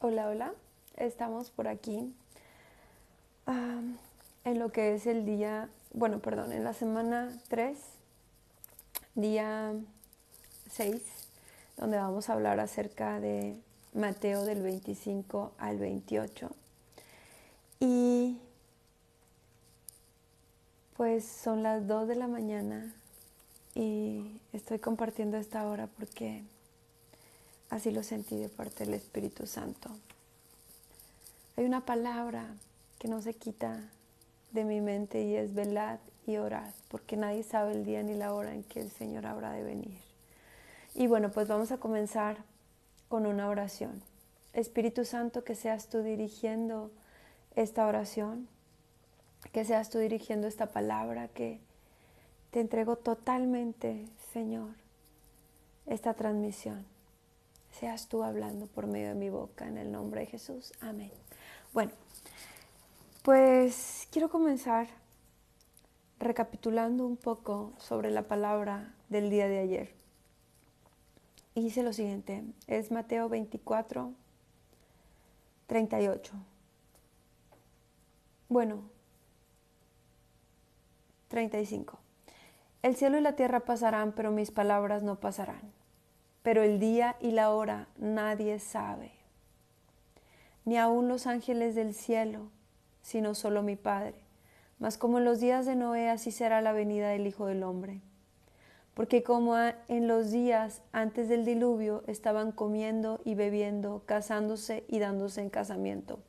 Hola, hola. Estamos por aquí ah, en lo que es el día, en la semana 3, día 6, donde vamos a hablar acerca de Mateo del 25 al 28. Y pues son las 2 de la mañana y estoy compartiendo esta hora porque así lo sentí de parte del Espíritu Santo. Hay una palabra que no se quita de mi mente y es velad y orad, porque nadie sabe el día ni la hora en que el Señor habrá de venir. Y bueno, pues vamos a comenzar con una oración. Espíritu Santo, que seas tú dirigiendo esta oración, que seas tú dirigiendo esta palabra, que te entrego totalmente, Señor, esta transmisión. Seas tú hablando por medio de mi boca, en el nombre de Jesús. Amén. Bueno, pues quiero comenzar recapitulando un poco sobre la palabra del día de ayer. Y dice lo siguiente, es Mateo 24, 38. Bueno, 35. El cielo y la tierra pasarán, pero mis palabras no pasarán. Pero el día y la hora nadie sabe, ni aun los ángeles del cielo, sino solo mi Padre. Mas como en los días de Noé, así será la venida del Hijo del Hombre. Porque como en los días antes del diluvio estaban comiendo y bebiendo, casándose y dándose en casamiento,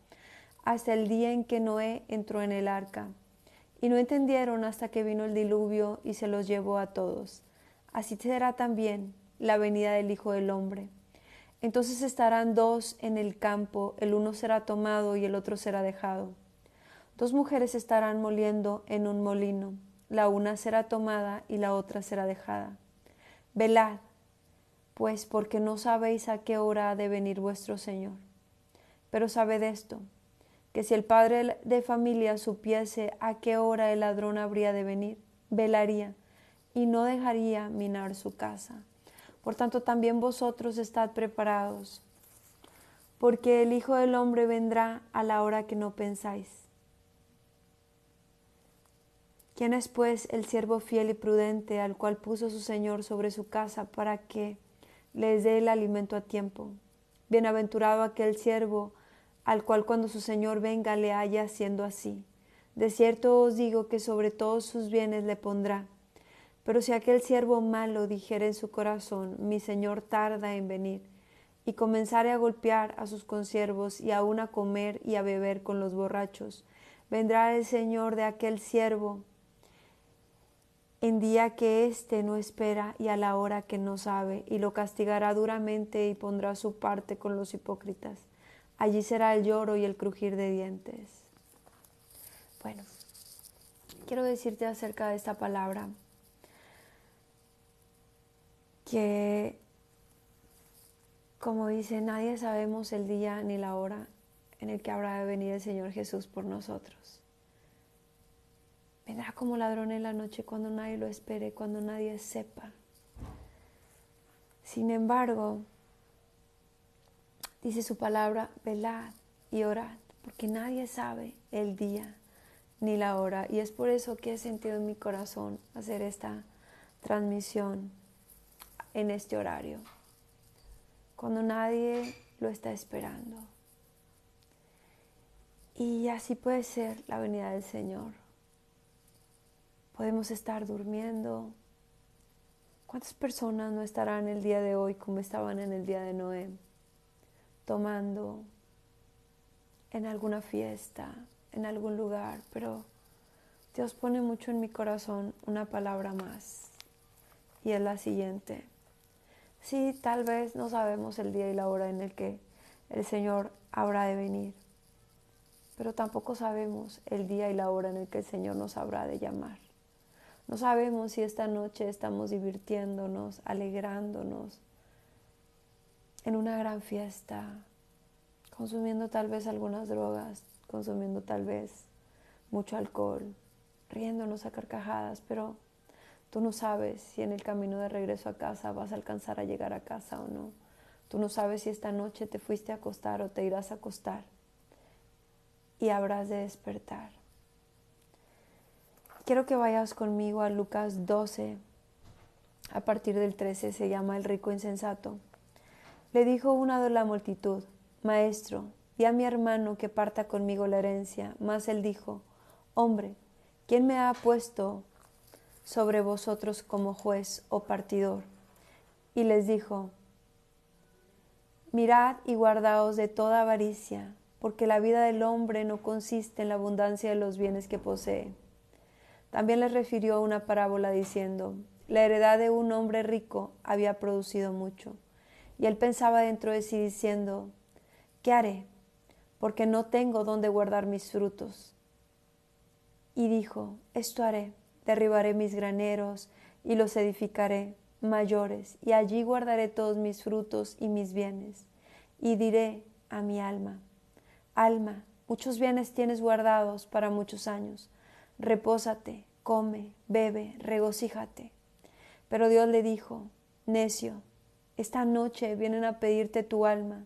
hasta el día en que Noé entró en el arca. Y no entendieron hasta que vino el diluvio y se los llevó a todos. Así será también la venida del Hijo del Hombre. Entonces estarán dos en el campo, el uno será tomado y el otro será dejado. Dos mujeres estarán moliendo en un molino, la una será tomada y la otra será dejada. Velad, pues, porque no sabéis a qué hora ha de venir vuestro Señor. Pero sabed esto, que si el padre de familia supiese a qué hora el ladrón habría de venir, velaría y no dejaría minar su casa. Por tanto, también vosotros estad preparados, porque el Hijo del Hombre vendrá a la hora que no pensáis. ¿Quién es pues el siervo fiel y prudente al cual puso su Señor sobre su casa para que les dé el alimento a tiempo? Bienaventurado aquel siervo al cual cuando su Señor venga le haya haciendo así. De cierto os digo que sobre todos sus bienes le pondrá. Pero si aquel siervo malo dijere en su corazón, mi Señor tarda en venir, y comenzare a golpear a sus consiervos y aun a comer y a beber con los borrachos, vendrá el Señor de aquel siervo en día que éste no espera y a la hora que no sabe, y lo castigará duramente y pondrá su parte con los hipócritas. Allí será el lloro y el crujir de dientes. Bueno, quiero decirte acerca de esta palabra que, como dice, nadie sabemos el día ni la hora en el que habrá de venir el Señor Jesús por nosotros. Vendrá como ladrón en la noche cuando nadie lo espere, cuando nadie sepa. Sin embargo, dice su palabra, velad y orad, porque nadie sabe el día ni la hora. Y es por eso que he sentido en mi corazón hacer esta transmisión en este horario, cuando nadie lo está esperando. Y así puede ser la venida del Señor. Podemos estar durmiendo. ¿Cuántas personas no estarán el día de hoy como estaban en el día de Noé? Tomando en alguna fiesta, en algún lugar, pero Dios pone mucho en mi corazón una palabra más, y es la siguiente. Sí, tal vez no sabemos el día y la hora en el que el Señor habrá de venir, pero tampoco sabemos el día y la hora en el que el Señor nos habrá de llamar. No sabemos si esta noche estamos divirtiéndonos, alegrándonos en una gran fiesta, consumiendo tal vez algunas drogas, consumiendo tal vez mucho alcohol, riéndonos a carcajadas, pero tú no sabes si en el camino de regreso a casa vas a alcanzar a llegar a casa o no. Tú no sabes si esta noche te fuiste a acostar o te irás a acostar y habrás de despertar. Quiero que vayas conmigo a Lucas 12, a partir del 13, se llama El rico insensato. Le dijo una de la multitud: Maestro, di a mi hermano que parta conmigo la herencia. Mas él dijo: Hombre, ¿quién me ha puesto sobre vosotros como juez o partidor? Y les dijo: Mirad y guardaos de toda avaricia, porque la vida del hombre no consiste en la abundancia de los bienes que posee. También les refirió una parábola diciendo: La heredad de un hombre rico había producido mucho. Y él pensaba dentro de sí diciendo: ¿Qué haré? Porque no tengo dónde guardar mis frutos. Y dijo: Esto haré: derribaré mis graneros y los edificaré mayores, y allí guardaré todos mis frutos y mis bienes. Y diré a mi alma: Alma, muchos bienes tienes guardados para muchos años. Repósate, come, bebe, regocíjate. Pero Dios le dijo: Necio, esta noche vienen a pedirte tu alma,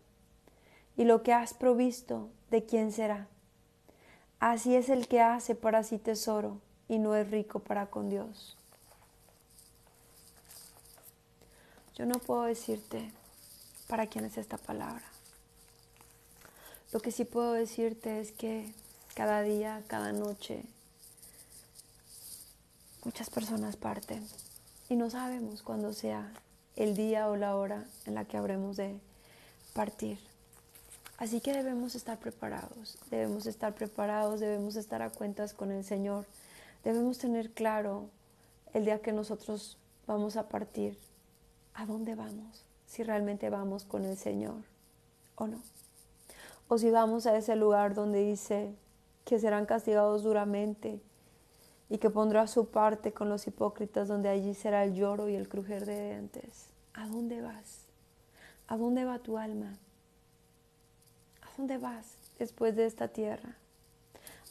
y lo que has provisto, ¿de quién será? Así es el que hace para sí tesoro y no es rico para con Dios. Yo no puedo decirte para quién es esta palabra. Lo que sí puedo decirte es que cada día, cada noche, muchas personas parten y no sabemos cuándo sea el día o la hora en la que habremos de partir. Así que debemos estar preparados, debemos estar a cuentas con el Señor. Debemos tener claro el día que nosotros vamos a partir, a dónde vamos, si realmente vamos con el Señor o no. O si vamos a ese lugar donde dice que serán castigados duramente y que pondrá su parte con los hipócritas, donde allí será el lloro y el crujir de dientes. ¿A dónde vas? ¿A dónde va tu alma? ¿A dónde vas después de esta tierra?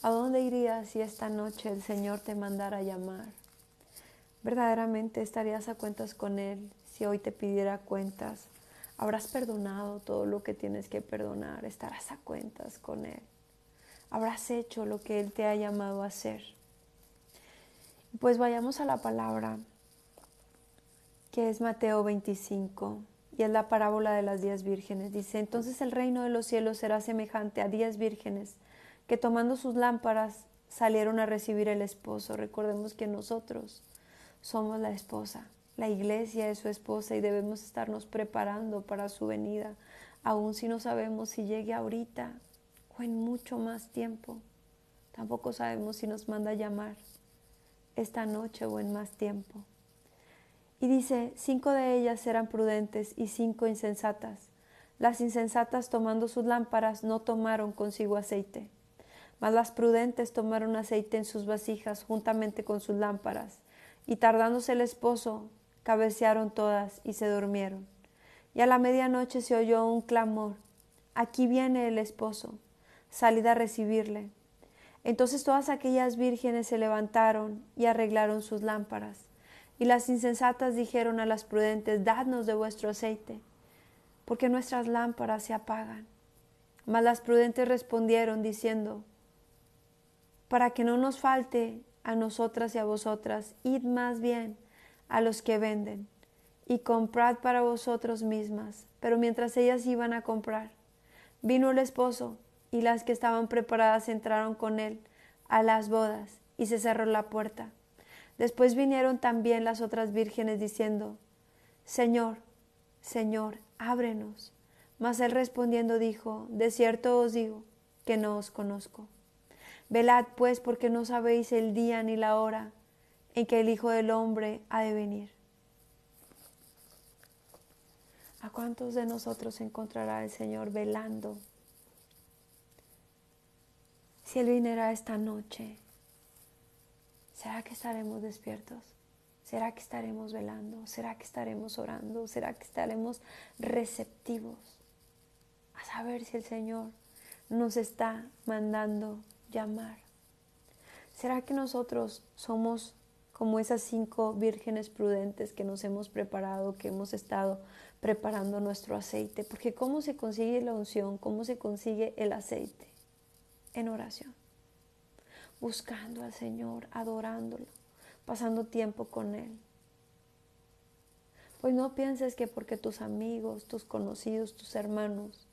¿A dónde irías si esta noche el Señor te mandara a llamar? ¿Verdaderamente estarías a cuentas con Él si hoy te pidiera cuentas? ¿Habrás perdonado todo lo que tienes que perdonar? ¿Estarás a cuentas con Él? ¿Habrás hecho lo que Él te ha llamado a hacer? Pues vayamos a la palabra, que es Mateo 25, y es la parábola de las 10 vírgenes. Dice: Entonces el reino de los cielos será semejante a 10 vírgenes que tomando sus lámparas salieron a recibir el esposo. Recordemos que nosotros somos la esposa, la iglesia es su esposa y debemos estarnos preparando para su venida, aun si no sabemos si llegue ahorita o en mucho más tiempo. Tampoco sabemos si nos manda a llamar esta noche o en más tiempo. Y dice: 5 de ellas eran prudentes y 5 insensatas. Las insensatas, tomando sus lámparas, no tomaron consigo aceite, mas las prudentes tomaron aceite en sus vasijas juntamente con sus lámparas. Y tardándose el esposo, cabecearon todas y se durmieron. Y a la medianoche se oyó un clamor: Aquí viene el esposo, salid a recibirle. Entonces todas aquellas vírgenes se levantaron y arreglaron sus lámparas. Y las insensatas dijeron a las prudentes: Dadnos de vuestro aceite, porque nuestras lámparas se apagan. Mas las prudentes respondieron diciendo: Para que no nos falte a nosotras y a vosotras, id más bien a los que venden y comprad para vosotros mismas. Pero mientras ellas iban a comprar, vino el esposo, y las que estaban preparadas entraron con él a las bodas, y se cerró la puerta. Después vinieron también las otras vírgenes diciendo: Señor, Señor, ábrenos. Mas él respondiendo dijo: De cierto os digo que no os conozco. Velad pues, porque no sabéis el día ni la hora en que el Hijo del Hombre ha de venir. ¿A cuántos de nosotros encontrará el Señor velando? Si Él viniera esta noche, ¿será que estaremos despiertos? ¿Será que estaremos velando? ¿Será que estaremos orando? ¿Será que estaremos receptivos a saber si el Señor nos está mandando llamar? ¿Será que nosotros somos como esas 5 vírgenes prudentes que nos hemos preparado, que hemos estado preparando nuestro aceite. Porque ¿cómo se consigue la unción? ¿Cómo se consigue el aceite? En oración. Buscando al Señor, adorándolo, pasando tiempo con Él. Pues no pienses que porque tus amigos, tus conocidos, tus hermanos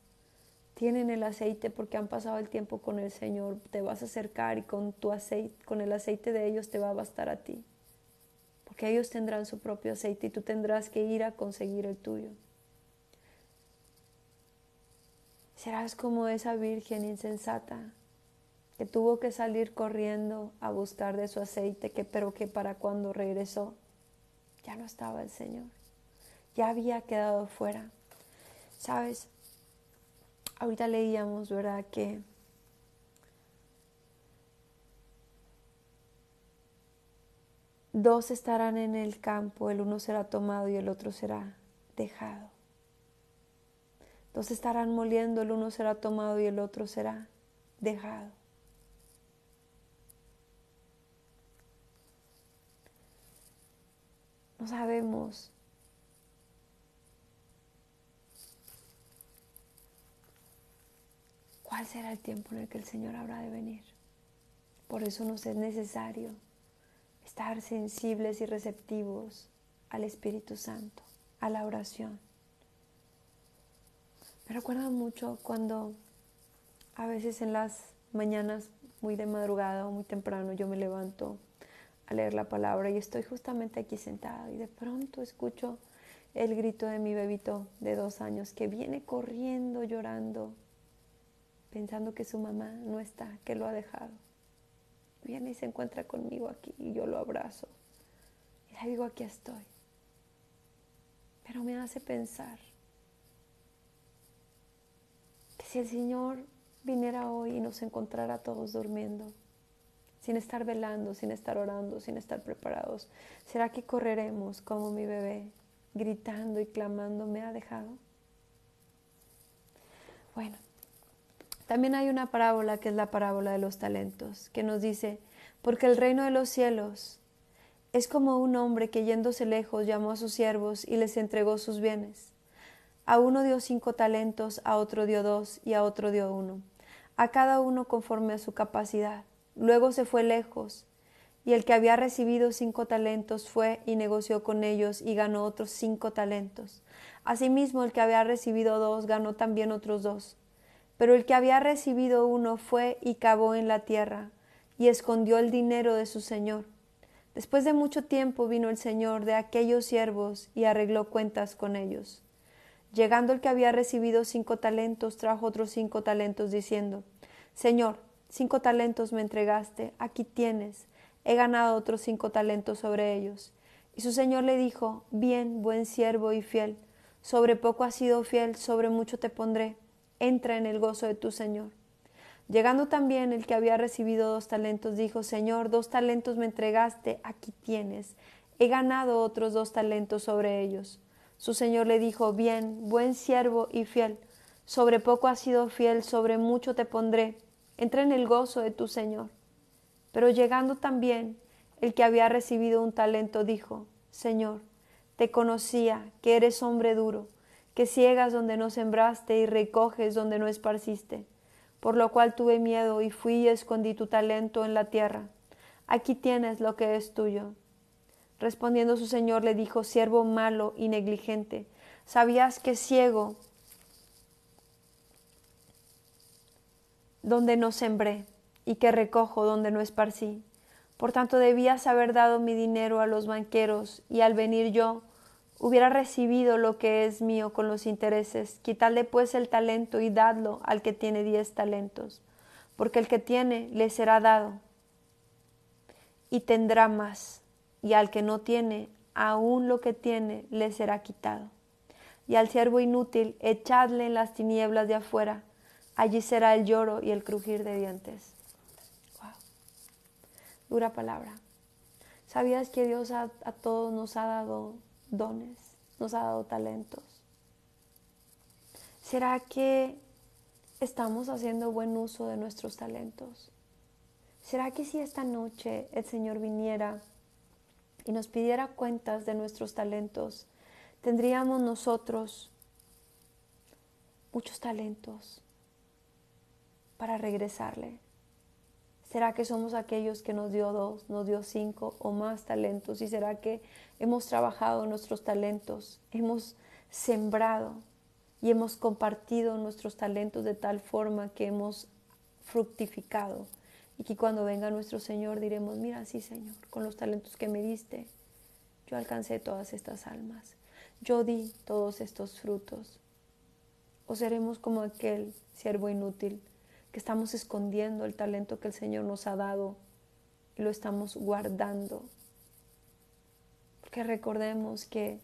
tienen el aceite porque han pasado el tiempo con el Señor, te vas a acercar y con tu aceite, con el aceite de ellos te va a bastar a ti. Porque ellos tendrán su propio aceite y tú tendrás que ir a conseguir el tuyo. Serás como esa virgen insensata que tuvo que salir corriendo a buscar de su aceite, pero que para cuando regresó ya no estaba el Señor, ya había quedado fuera. ¿Sabes? Ahorita leíamos, ¿verdad? Que dos estarán en el campo, el uno será tomado y el otro será dejado. Dos estarán moliendo, el uno será tomado y el otro será dejado. No sabemos cuál será el tiempo en el que el Señor habrá de venir. Por eso nos es necesario estar sensibles y receptivos al Espíritu Santo, a la oración. Me recuerda mucho cuando a veces en las mañanas muy de madrugada o muy temprano yo me levanto a leer la palabra y estoy justamente aquí sentada y de pronto escucho el grito de mi bebito de 2 años que viene corriendo llorando pensando que su mamá no está, que lo ha dejado. Viene y se encuentra conmigo aquí y yo lo abrazo y le digo aquí estoy. Pero me hace pensar que si el Señor viniera hoy y nos encontrara todos durmiendo, sin estar velando, sin estar orando, sin estar preparados, ¿será que correremos como mi bebé, gritando y clamando, me ha dejado? Bueno, también hay una parábola que es la parábola de los talentos, que nos dice, porque el reino de los cielos es como un hombre que yéndose lejos llamó a sus siervos y les entregó sus bienes. A uno dio 5 talentos, a otro dio 2 y a otro dio 1, a cada uno conforme a su capacidad. Luego se fue lejos, y el que había recibido 5 talentos fue y negoció con ellos y ganó otros 5 talentos. Asimismo, el que había recibido 2 ganó también otros 2. Pero el que había recibido 1 fue y cavó en la tierra y escondió el dinero de su señor. Después de mucho tiempo vino el señor de aquellos siervos y arregló cuentas con ellos. Llegando el que había recibido 5 talentos, trajo otros 5 talentos, diciendo, Señor, 5 talentos me entregaste, aquí tienes, he ganado otros 5 talentos sobre ellos. Y su señor le dijo, bien, buen siervo y fiel, sobre poco has sido fiel, sobre mucho te pondré, entra en el gozo de tu señor. Llegando también el que había recibido 2 talentos, dijo, Señor, 2 talentos me entregaste, aquí tienes, he ganado otros 2 talentos sobre ellos. Su señor le dijo, bien, buen siervo y fiel, sobre poco has sido fiel, sobre mucho te pondré, entra en el gozo de tu señor. Pero llegando también el que había recibido 1 talento, dijo, Señor, te conocía que eres hombre duro, que ciegas donde no sembraste y recoges donde no esparciste. Por lo cual tuve miedo y fui y escondí tu talento en la tierra. Aquí tienes lo que es tuyo. Respondiendo su señor le dijo, siervo malo y negligente, ¿sabías que ciego donde no sembré y que recojo donde no esparcí? Por tanto debías haber dado mi dinero a los banqueros y al venir yo hubiera recibido lo que es mío con los intereses. Quitadle pues el talento y dadlo al que tiene 10 talentos, porque el que tiene le será dado y tendrá más, y al que no tiene, aún lo que tiene le será quitado. Y al siervo inútil echadle en las tinieblas de afuera, allí será el lloro y el crujir de dientes. Wow. Dura palabra. ¿Sabías que Dios a todos nos ha dado dones, nos ha dado talentos? ¿Será que estamos haciendo buen uso de nuestros talentos? ¿Será que si esta noche el Señor viniera y nos pidiera cuentas de nuestros talentos, tendríamos nosotros muchos talentos para regresarle. ¿Será que somos aquellos que nos dio 2, nos dio 5 o más talentos? ¿Y será que hemos trabajado nuestros talentos, hemos sembrado y hemos compartido nuestros talentos de tal forma que hemos fructificado? Y que cuando venga nuestro Señor diremos, mira, sí Señor, con los talentos que me diste, yo alcancé todas estas almas, yo di todos estos frutos. ¿O seremos como aquel siervo inútil que estamos escondiendo el talento que el Señor nos ha dado y lo estamos guardando? Porque recordemos que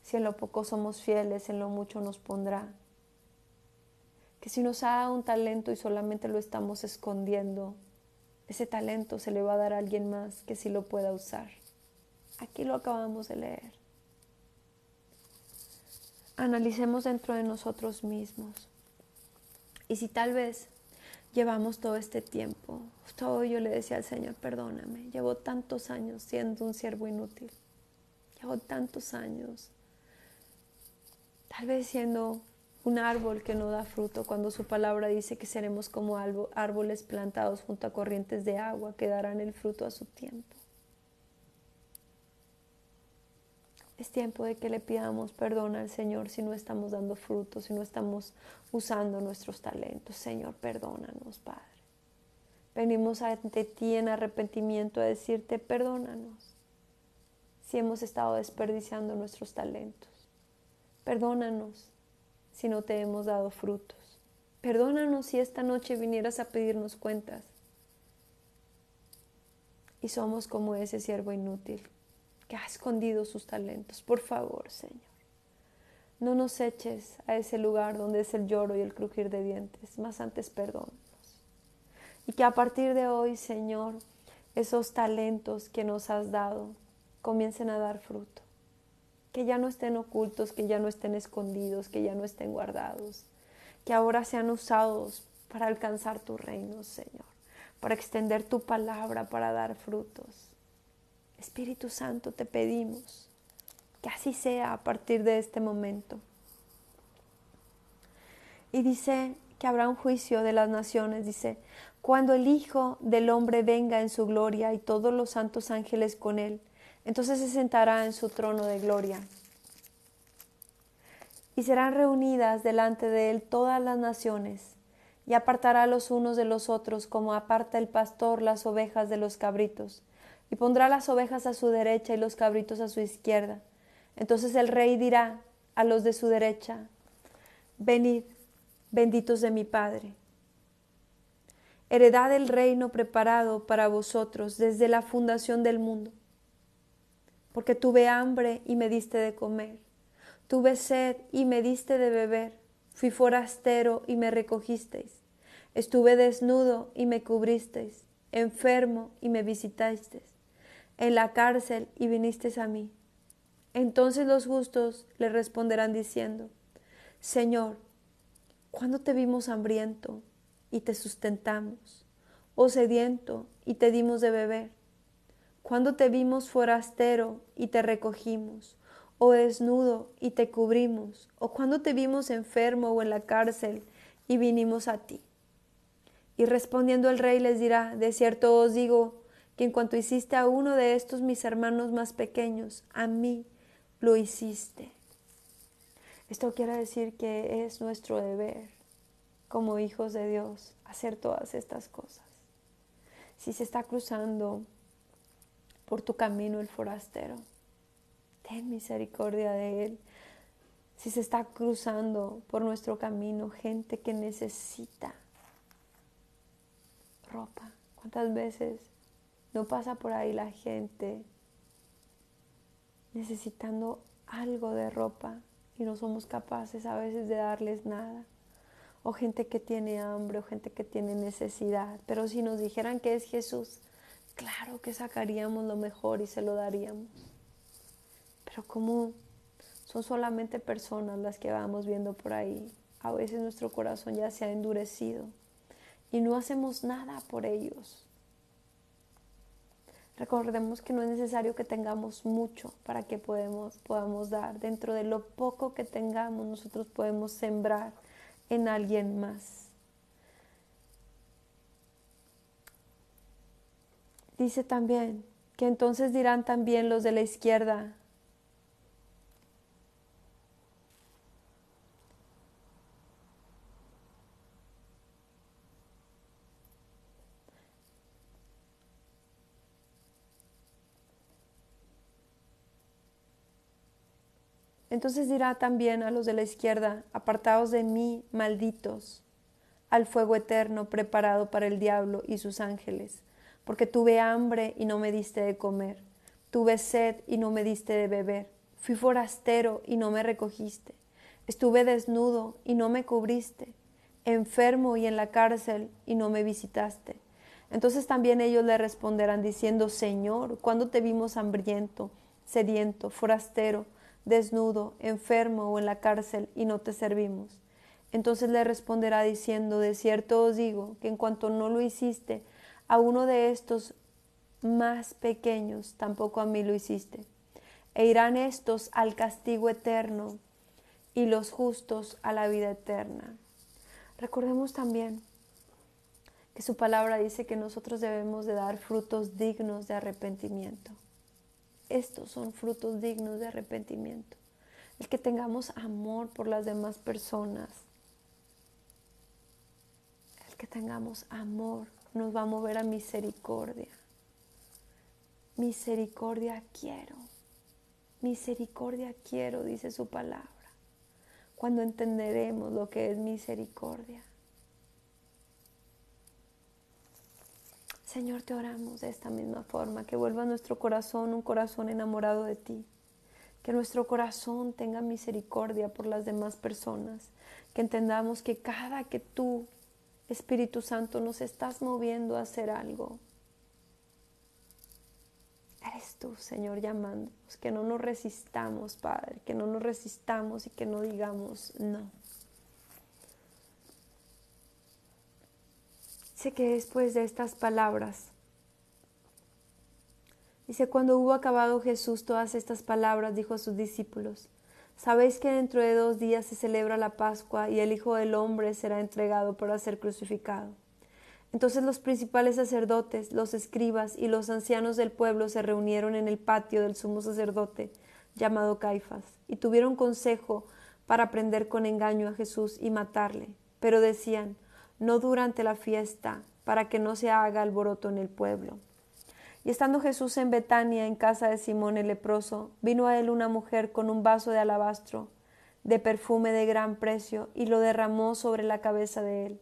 si en lo poco somos fieles, en lo mucho nos pondrá. Que si nos ha dado un talento y solamente lo estamos escondiendo, ese talento se le va a dar a alguien más que sí lo pueda usar. Aquí lo acabamos de leer. Analicemos dentro de nosotros mismos. Y si tal vez llevamos todo este tiempo, todo yo le decía al Señor, perdóname, llevo tantos años siendo un siervo inútil, llevo tantos años, tal vez siendo un árbol que no da fruto, cuando su palabra dice que seremos como árboles plantados junto a corrientes de agua que darán el fruto a su tiempo. Es tiempo de que le pidamos perdón al Señor si no estamos dando fruto, si no estamos usando nuestros talentos. Señor, perdónanos, Padre. Venimos ante ti en arrepentimiento a decirte, perdónanos si hemos estado desperdiciando nuestros talentos. Perdónanos si no te hemos dado frutos. Perdónanos si esta noche vinieras a pedirnos cuentas y somos como ese siervo inútil que ha escondido sus talentos. Por favor, Señor, no nos eches a ese lugar donde es el lloro y el crujir de dientes, más antes perdónanos. Y que a partir de hoy, Señor, esos talentos que nos has dado comiencen a dar fruto. Que ya no estén ocultos, que ya no estén escondidos, que ya no estén guardados. Que ahora sean usados para alcanzar tu reino, Señor, para extender tu palabra, para dar frutos. Espíritu Santo, te pedimos que así sea a partir de este momento. Y dice que habrá un juicio de las naciones, dice, cuando el Hijo del Hombre venga en su gloria y todos los santos ángeles con él, entonces se sentará en su trono de gloria. Y serán reunidas delante de él todas las naciones, y apartará los unos de los otros como aparta el pastor las ovejas de los cabritos, y pondrá las ovejas a su derecha y los cabritos a su izquierda. Entonces el rey dirá a los de su derecha, venid, benditos de mi Padre, heredad el reino preparado para vosotros desde la fundación del mundo. Porque tuve hambre y me diste de comer, tuve sed y me diste de beber, fui forastero y me recogisteis, estuve desnudo y me cubristeis, enfermo y me visitasteis, en la cárcel y vinisteis a mí. Entonces los justos le responderán diciendo, Señor, ¿cuándo te vimos hambriento y te sustentamos, o sediento y te dimos de beber? ¿Cuándo te vimos forastero y te recogimos, o desnudo y te cubrimos? ¿O cuándo te vimos enfermo o en la cárcel y vinimos a ti? Y respondiendo el rey les dirá, de cierto os digo, que en cuanto hiciste a uno de estos mis hermanos más pequeños, a mí lo hiciste. Esto quiere decir que es nuestro deber como hijos de Dios hacer todas estas cosas. Si se está cruzando por tu camino el forastero, ten misericordia de él. Si se está cruzando por nuestro camino gente que necesita ropa, ¿cuántas veces no pasa por ahí la gente necesitando algo de ropa y no somos capaces a veces de darles nada? O gente que tiene hambre, o gente que tiene necesidad. Pero si nos dijeran que es Jesús, claro que sacaríamos lo mejor y se lo daríamos. Pero como son solamente personas las que vamos viendo por ahí, a veces nuestro corazón ya se ha endurecido y no hacemos nada por ellos. Recordemos que no es necesario que tengamos mucho para que podamos dar. Dentro de lo poco que tengamos, nosotros podemos sembrar en alguien más. Dice también que entonces dirán también los de la izquierda: entonces dirá también a los de la izquierda: apartaos de mí, malditos, al fuego eterno preparado para el diablo y sus ángeles, porque tuve hambre y no me diste de comer, tuve sed y no me diste de beber, fui forastero y no me recogiste, estuve desnudo y no me cubriste, enfermo y en la cárcel y no me visitaste. Entonces también ellos le responderán diciendo: Señor, ¿cuándo te vimos hambriento, sediento, forastero, desnudo, enfermo o en la cárcel y no te servimos? Entonces le responderá diciendo: de cierto os digo que en cuanto no lo hiciste a uno de estos más pequeños, tampoco a mí lo hiciste. E irán estos al castigo eterno y los justos a la vida eterna. Recordemos también que su palabra dice que nosotros debemos de dar frutos dignos de arrepentimiento. Estos son frutos dignos de arrepentimiento. El que tengamos amor por las demás personas, que tengamos amor nos va a mover a misericordia. Misericordia quiero, dice su palabra. Cuando entenderemos lo que es misericordia. Señor, te oramos de esta misma forma, que vuelva a nuestro corazón un corazón enamorado de ti. Que nuestro corazón tenga misericordia por las demás personas. Que entendamos que cada que tú, Espíritu Santo, nos estás moviendo a hacer algo, eres tú, Señor, llamándonos. Que no nos resistamos, Padre, que no nos resistamos y que no digamos no. Dice que después de estas palabras, dice: cuando hubo acabado Jesús todas estas palabras, dijo a sus discípulos: sabéis que dentro de 2 días se celebra la Pascua y el Hijo del Hombre será entregado para ser crucificado. Entonces los principales sacerdotes, los escribas y los ancianos del pueblo se reunieron en el patio del sumo sacerdote, llamado Caifás, y tuvieron consejo para prender con engaño a Jesús y matarle. Pero decían: no durante la fiesta, para que no se haga alboroto en el pueblo. Y estando Jesús en Betania, en casa de Simón el leproso, vino a él una mujer con un vaso de alabastro, de perfume de gran precio, y lo derramó sobre la cabeza de él,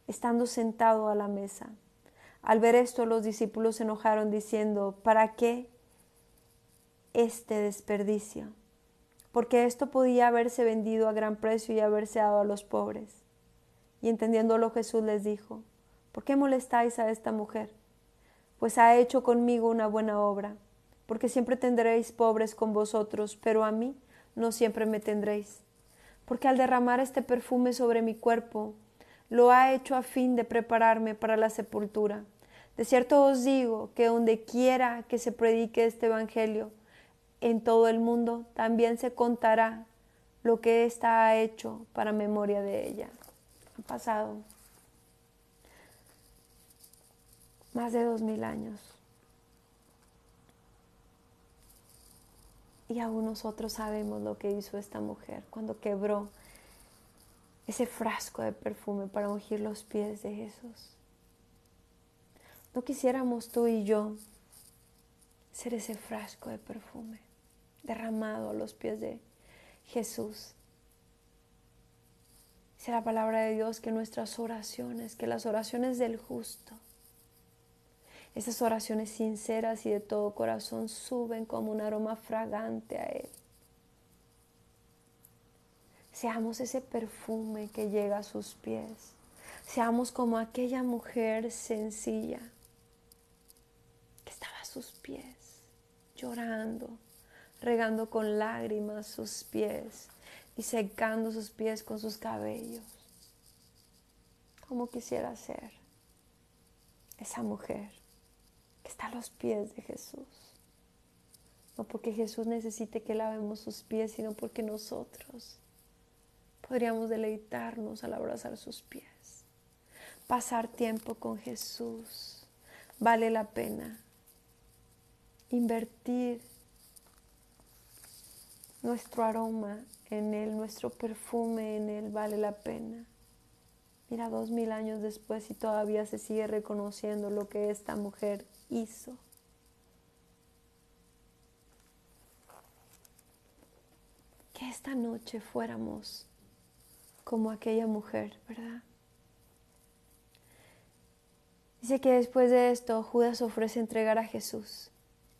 estando sentado a la mesa. Al ver esto, los discípulos se enojaron, diciendo: ¿para qué este desperdicio? Porque esto podía haberse vendido a gran precio y haberse dado a los pobres. Y entendiéndolo, Jesús les dijo: ¿por qué molestáis a esta mujer? Pues ha hecho conmigo una buena obra. Porque siempre tendréis pobres con vosotros, pero a mí no siempre me tendréis. Porque al derramar este perfume sobre mi cuerpo, lo ha hecho a fin de prepararme para la sepultura. De cierto os digo que donde quiera que se predique este evangelio en todo el mundo, también se contará lo que ésta ha hecho para memoria de ella. Han pasado más de 2000 años. Y aún nosotros sabemos lo que hizo esta mujer cuando quebró ese frasco de perfume para ungir los pies de Jesús. ¿No quisiéramos tú y yo ser ese frasco de perfume derramado a los pies de Jesús? Dice la palabra de Dios que nuestras oraciones, que las oraciones del justo, esas oraciones sinceras y de todo corazón, suben como un aroma fragante a Él. Seamos ese perfume que llega a sus pies. Seamos como aquella mujer sencilla que estaba a sus pies, llorando, regando con lágrimas sus pies y secando sus pies con sus cabellos. Como quisiera ser esa mujer que está a los pies de Jesús. No porque Jesús necesite que lavemos sus pies, sino porque nosotros podríamos deleitarnos al abrazar sus pies. Pasar tiempo con Jesús vale la pena. Invertir nuestro aroma en Él, nuestro perfume en Él vale la pena. Mira, 2000 años después y todavía se sigue reconociendo lo que esta mujer hizo. Que esta noche fuéramos como aquella mujer, ¿verdad? Dice que después de esto Judas ofrece entregar a Jesús.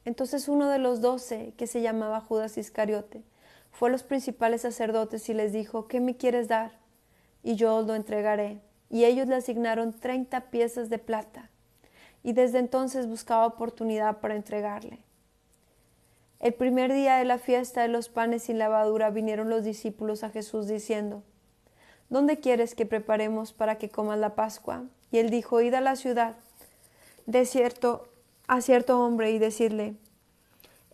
Entonces uno de los 12, que se llamaba Judas Iscariote, fue a los principales sacerdotes y les dijo: ¿qué me quieres dar? Y yo os lo entregaré. Y ellos le asignaron 30 piezas de plata. Y desde entonces buscaba oportunidad para entregarle. El primer día de la fiesta de los panes sin levadura vinieron los discípulos a Jesús diciendo: ¿dónde quieres que preparemos para que comas la Pascua? Y él dijo: id a la ciudad a cierto hombre y decirle: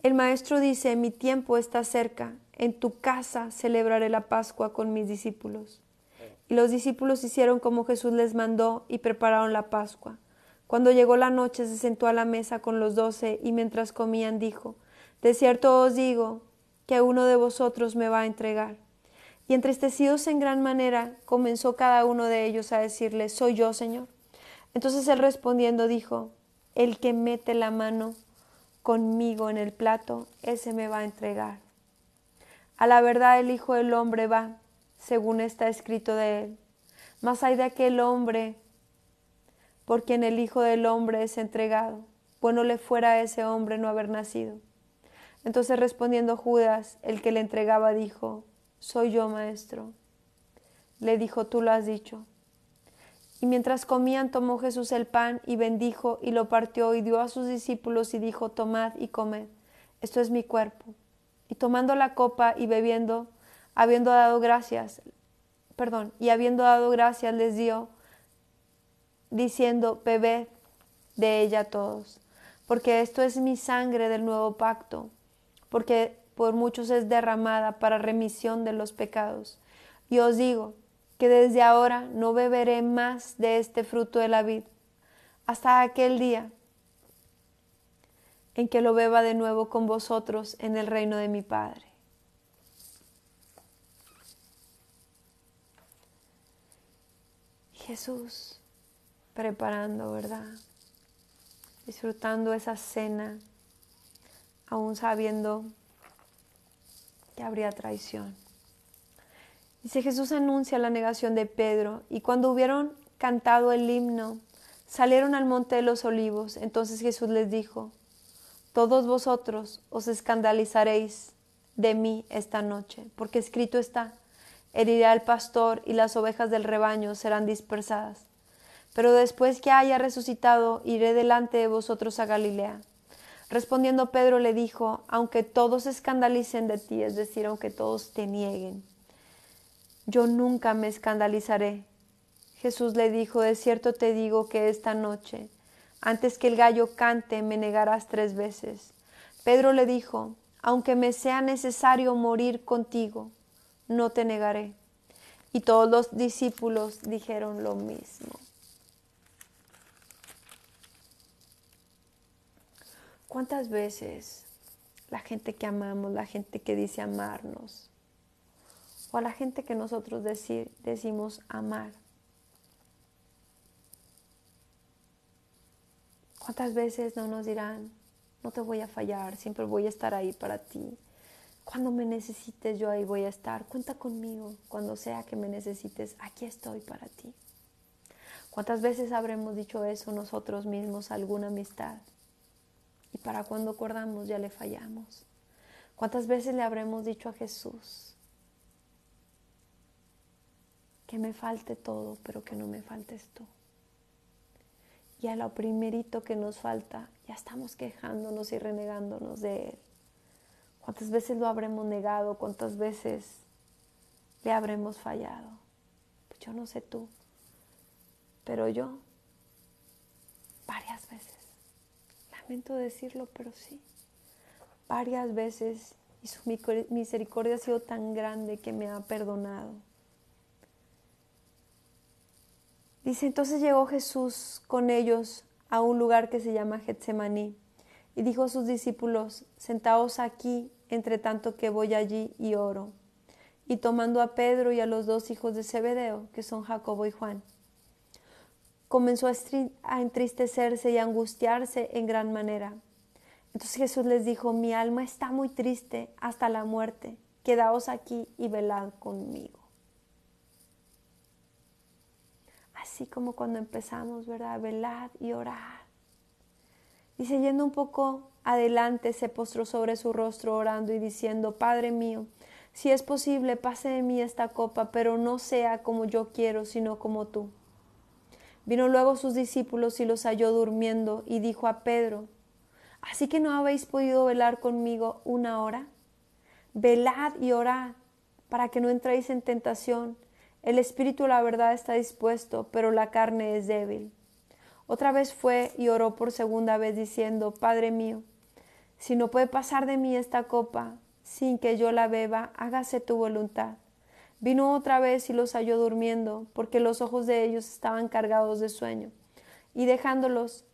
el maestro dice, mi tiempo está cerca, en tu casa celebraré la Pascua con mis discípulos. Y los discípulos hicieron como Jesús les mandó y prepararon la Pascua. Cuando llegó la noche se sentó a la mesa con los 12 y mientras comían dijo: de cierto os digo que uno de vosotros me va a entregar. Y entristecidos en gran manera comenzó cada uno de ellos a decirle: soy yo, Señor. Entonces él respondiendo dijo: el que mete la mano conmigo en el plato, ese me va a entregar. A la verdad el Hijo del Hombre va, según está escrito de él. Mas hay de aquel hombre por quien el Hijo del Hombre es entregado. Bueno le fuera a ese hombre no haber nacido. Entonces respondiendo Judas, el que le entregaba, dijo: soy yo, maestro. Le dijo: tú lo has dicho. Y mientras comían, tomó Jesús el pan y bendijo y lo partió y dio a sus discípulos y dijo: tomad y comed, esto es mi cuerpo. Y tomando la copa y bebiendo, habiendo dado gracias, les dio, diciendo: bebed de ella todos, porque esto es mi sangre del nuevo pacto, porque por muchos es derramada para remisión de los pecados. Y os digo que desde ahora no beberé más de este fruto de la vid, hasta aquel día en que lo beba de nuevo con vosotros en el reino de mi Padre. Jesús preparando, ¿verdad? Disfrutando esa cena, aún sabiendo que habría traición. Dice: Jesús anuncia la negación de Pedro, y cuando hubieron cantado el himno, salieron al monte de los olivos. Entonces Jesús les dijo: todos vosotros os escandalizaréis de mí esta noche, porque escrito está: heriré al pastor y las ovejas del rebaño serán dispersadas. Pero después que haya resucitado, iré delante de vosotros a Galilea. Respondiendo Pedro le dijo: aunque todos se escandalicen de ti, es decir, aunque todos te nieguen, yo nunca me escandalizaré. Jesús le dijo: de cierto te digo que esta noche, antes que el gallo cante, me negarás 3 veces. Pedro le dijo: aunque me sea necesario morir contigo, no te negaré. Y todos los discípulos dijeron lo mismo. ¿Cuántas veces la gente que amamos, la gente que dice amarnos, o a la gente que nosotros decimos amar, cuántas veces no nos dirán: no te voy a fallar, siempre voy a estar ahí para ti, cuando me necesites yo ahí voy a estar, cuenta conmigo, cuando sea que me necesites, aquí estoy para ti? ¿Cuántas veces habremos dicho eso nosotros mismos a alguna amistad? Y para cuando acordamos ya le fallamos. ¿Cuántas veces le habremos dicho a Jesús: que me falte todo, pero que no me faltes tú? Y a lo primerito que nos falta, ya estamos quejándonos y renegándonos de Él. ¿Cuántas veces lo habremos negado? ¿Cuántas veces le habremos fallado? Pues yo no sé tú, pero yo varias veces, la Lamento decirlo, pero sí. Varias veces, y su misericordia ha sido tan grande que me ha perdonado. Dice, entonces llegó Jesús con ellos a un lugar que se llama Getsemaní y dijo a sus discípulos, sentaos aquí, entre tanto que voy allí y oro. Y tomando a Pedro y a los dos hijos de Zebedeo, que son Jacobo y Juan, comenzó a entristecerse y a angustiarse en gran manera. Entonces Jesús les dijo, mi alma está muy triste hasta la muerte, quedaos aquí y velad conmigo. Así como cuando empezamos, ¿verdad? Velad y orad. Dice, yendo un poco adelante, se postró sobre su rostro orando y diciendo, Padre mío, si es posible, pase de mí esta copa, pero no sea como yo quiero, sino como tú. Vino luego sus discípulos y los halló durmiendo y dijo a Pedro, ¿así que no habéis podido velar conmigo una hora? Velad y orad para que no entréis en tentación. El espíritu, la verdad, está dispuesto, pero la carne es débil. Otra vez fue y oró por segunda vez diciendo, Padre mío, si no puede pasar de mí esta copa sin que yo la beba, hágase tu voluntad. Vino otra vez y los halló durmiendo, porque los ojos de ellos estaban cargados de sueño. Y dejándolos,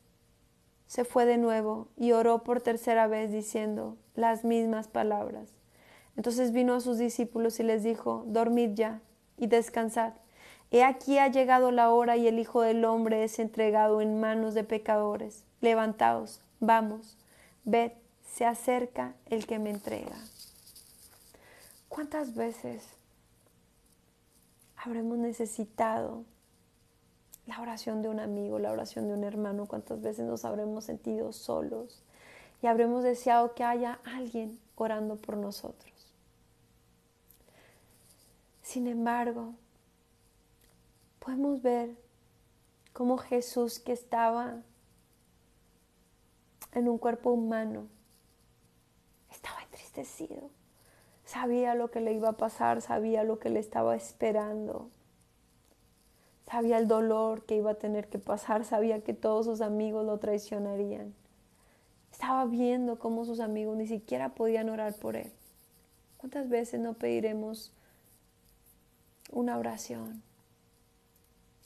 se fue de nuevo y oró por tercera vez diciendo las mismas palabras. Entonces vino a sus discípulos y les dijo, dormid ya y descansad. He aquí ha llegado la hora y el Hijo del Hombre es entregado en manos de pecadores. Levantaos, vamos, ved, se acerca el que me entrega. ¿Cuántas veces habremos necesitado la oración de un amigo, la oración de un hermano? ¿Cuántas veces nos habremos sentido solos y habremos deseado que haya alguien orando por nosotros? Sin embargo, podemos ver cómo Jesús, que estaba en un cuerpo humano, estaba entristecido. Sabía lo que le iba a pasar, sabía lo que le estaba esperando. Sabía el dolor que iba a tener que pasar, sabía que todos sus amigos lo traicionarían. Estaba viendo cómo sus amigos ni siquiera podían orar por él. ¿Cuántas veces no pediremos una oración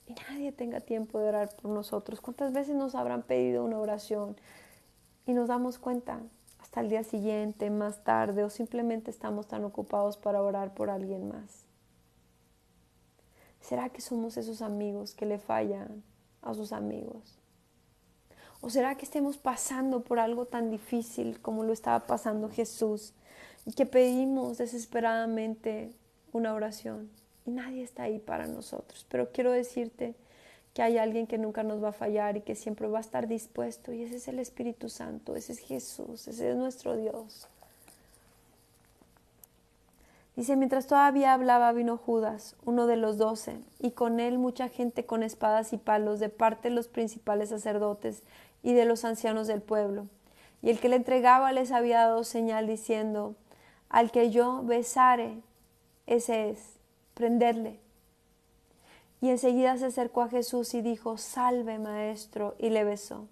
y nadie tenga tiempo de orar por nosotros? ¿Cuántas veces nos habrán pedido una oración y nos damos cuenta hasta el día siguiente, más tarde, o simplemente estamos tan ocupados para orar por alguien más? ¿Será que somos esos amigos que le fallan a sus amigos? ¿O será que estemos pasando por algo tan difícil como lo estaba pasando Jesús y que pedimos desesperadamente una oración y nadie está ahí para nosotros? Pero quiero decirte que hay alguien que nunca nos va a fallar y que siempre va a estar dispuesto, y ese es el Espíritu Santo, ese es Jesús, ese es nuestro Dios. Dice, mientras todavía hablaba vino Judas, uno de los 12, y con él mucha gente con espadas y palos de parte de los principales sacerdotes y de los ancianos del pueblo. Y el que le entregaba les había dado señal diciendo, al que yo besare, ese es, prendedle. Y enseguida se acercó a Jesús y dijo, salve, maestro, y le besó.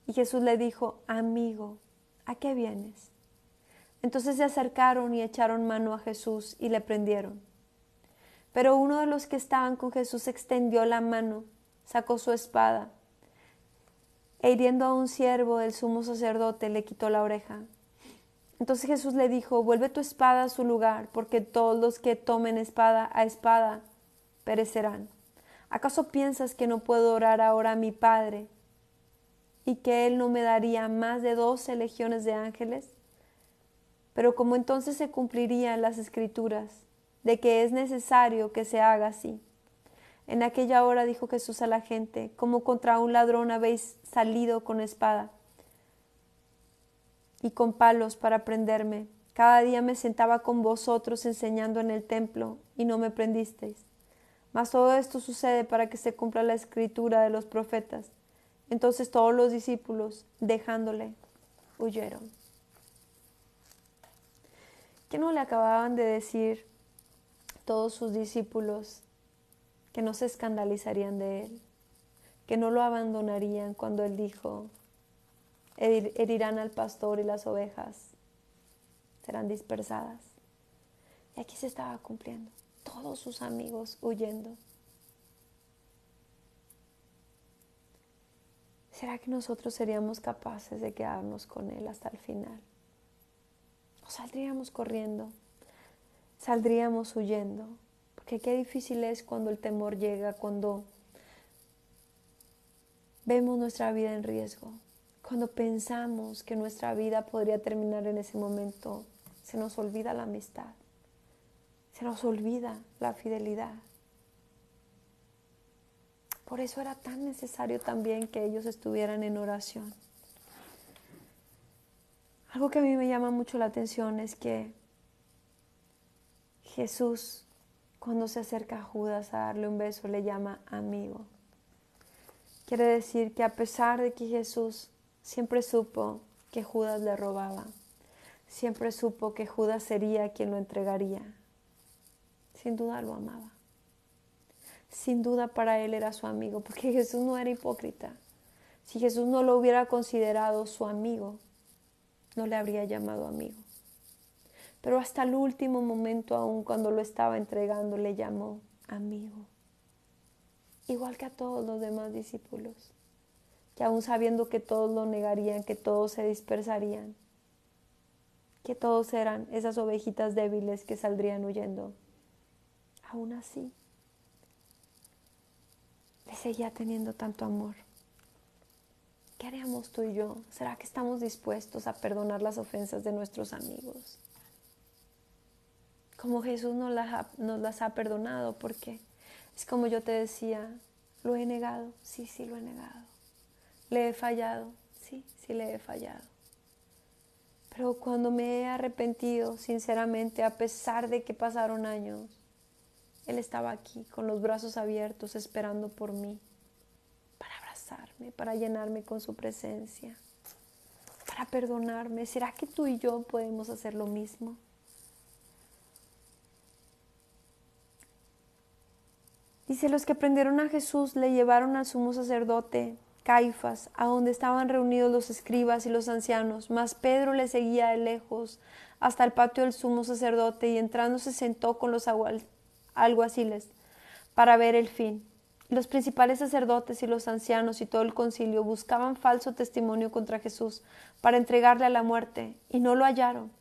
Y Jesús le dijo, amigo, ¿a qué vienes? Entonces se acercaron y echaron mano a Jesús y le prendieron. Pero uno de los que estaban con Jesús extendió la mano, sacó su espada, e hiriendo a un siervo del sumo sacerdote le quitó la oreja. Entonces Jesús le dijo, vuelve tu espada a su lugar, porque todos los que tomen espada a espada perecerán. ¿Acaso piensas que no puedo orar ahora a mi Padre y que Él no me daría más de 12 legiones de ángeles? Pero como entonces se cumplirían las Escrituras, de que es necesario que se haga así. En aquella hora dijo Jesús a la gente, como contra un ladrón habéis salido con espada y con palos para prenderme. Cada día me sentaba con vosotros enseñando en el templo y no me prendisteis. Mas todo esto sucede para que se cumpla la escritura de los profetas. Entonces todos los discípulos, dejándole, huyeron. ¿Qué no le acababan de decir todos sus discípulos? Que no se escandalizarían de él, que no lo abandonarían cuando él dijo, herirán al pastor y las ovejas serán dispersadas. Y aquí se estaba cumpliendo. Todos sus amigos huyendo. ¿Será que nosotros seríamos capaces de quedarnos con Él hasta el final? ¿O saldríamos corriendo? ¿Saldríamos huyendo? Porque qué difícil es cuando el temor llega, cuando vemos nuestra vida en riesgo, cuando pensamos que nuestra vida podría terminar en ese momento. Se nos olvida la amistad, se nos olvida la fidelidad. Por eso era tan necesario también que ellos estuvieran en oración. Algo que a mí me llama mucho la atención es que Jesús, cuando se acerca a Judas a darle un beso, le llama amigo. Quiere decir que a pesar de que Jesús siempre supo que Judas le robaba, siempre supo que Judas sería quien lo entregaría, sin duda lo amaba. Sin duda para él era su amigo, porque Jesús no era hipócrita. Si Jesús no lo hubiera considerado su amigo, no le habría llamado amigo. Pero hasta el último momento, aún cuando lo estaba entregando, le llamó amigo. Igual que a todos los demás discípulos, que aún sabiendo que todos lo negarían, que todos se dispersarían, que todos eran esas ovejitas débiles que saldrían huyendo, aún así le seguía teniendo tanto amor. ¿Qué haríamos tú y yo? ¿Será que estamos dispuestos a perdonar las ofensas de nuestros amigos? Como Jesús nos las ha perdonado, porque es como yo te decía, ¿lo he negado? Sí, sí lo he negado. ¿Le he fallado? Sí, sí le he fallado. Pero cuando me he arrepentido, sinceramente, a pesar de que pasaron años, Él estaba aquí con los brazos abiertos esperando por mí, para abrazarme, para llenarme con su presencia, para perdonarme. ¿Será que tú y yo podemos hacer lo mismo? Dice, los que prendieron a Jesús le llevaron al sumo sacerdote Caifás, a donde estaban reunidos los escribas y los ancianos, mas Pedro le seguía de lejos hasta el patio del sumo sacerdote y entrando se sentó con los alguaciles para ver el fin. Los principales sacerdotes y los ancianos y todo el concilio buscaban falso testimonio contra Jesús para entregarle a la muerte, y no lo hallaron,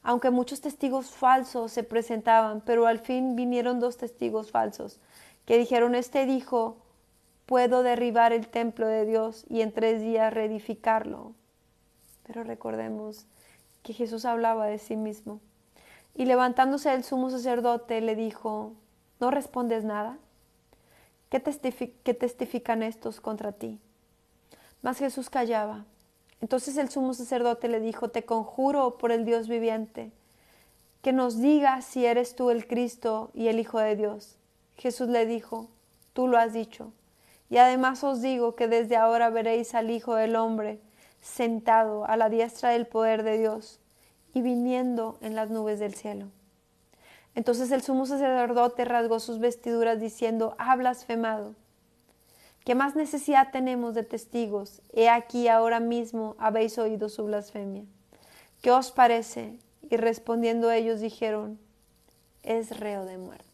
aunque muchos testigos falsos se presentaban, pero al fin vinieron 2 testigos falsos, que dijeron, este dijo, puedo derribar el templo de Dios y en 3 días reedificarlo. Pero recordemos que Jesús hablaba de sí mismo. Y levantándose el sumo sacerdote le dijo, ¿no respondes nada? ¿Qué testifican estos contra ti? Mas Jesús callaba. Entonces el sumo sacerdote le dijo, te conjuro por el Dios viviente, que nos digas si eres tú el Cristo y el Hijo de Dios. Jesús le dijo, tú lo has dicho. Y además os digo que desde ahora veréis al Hijo del Hombre sentado a la diestra del poder de Dios y viniendo en las nubes del cielo. Entonces el sumo sacerdote rasgó sus vestiduras diciendo, ha blasfemado. ¿Qué más necesidad tenemos de testigos? He aquí ahora mismo habéis oído su blasfemia. ¿Qué os parece? Y respondiendo ellos dijeron, es reo de muerte.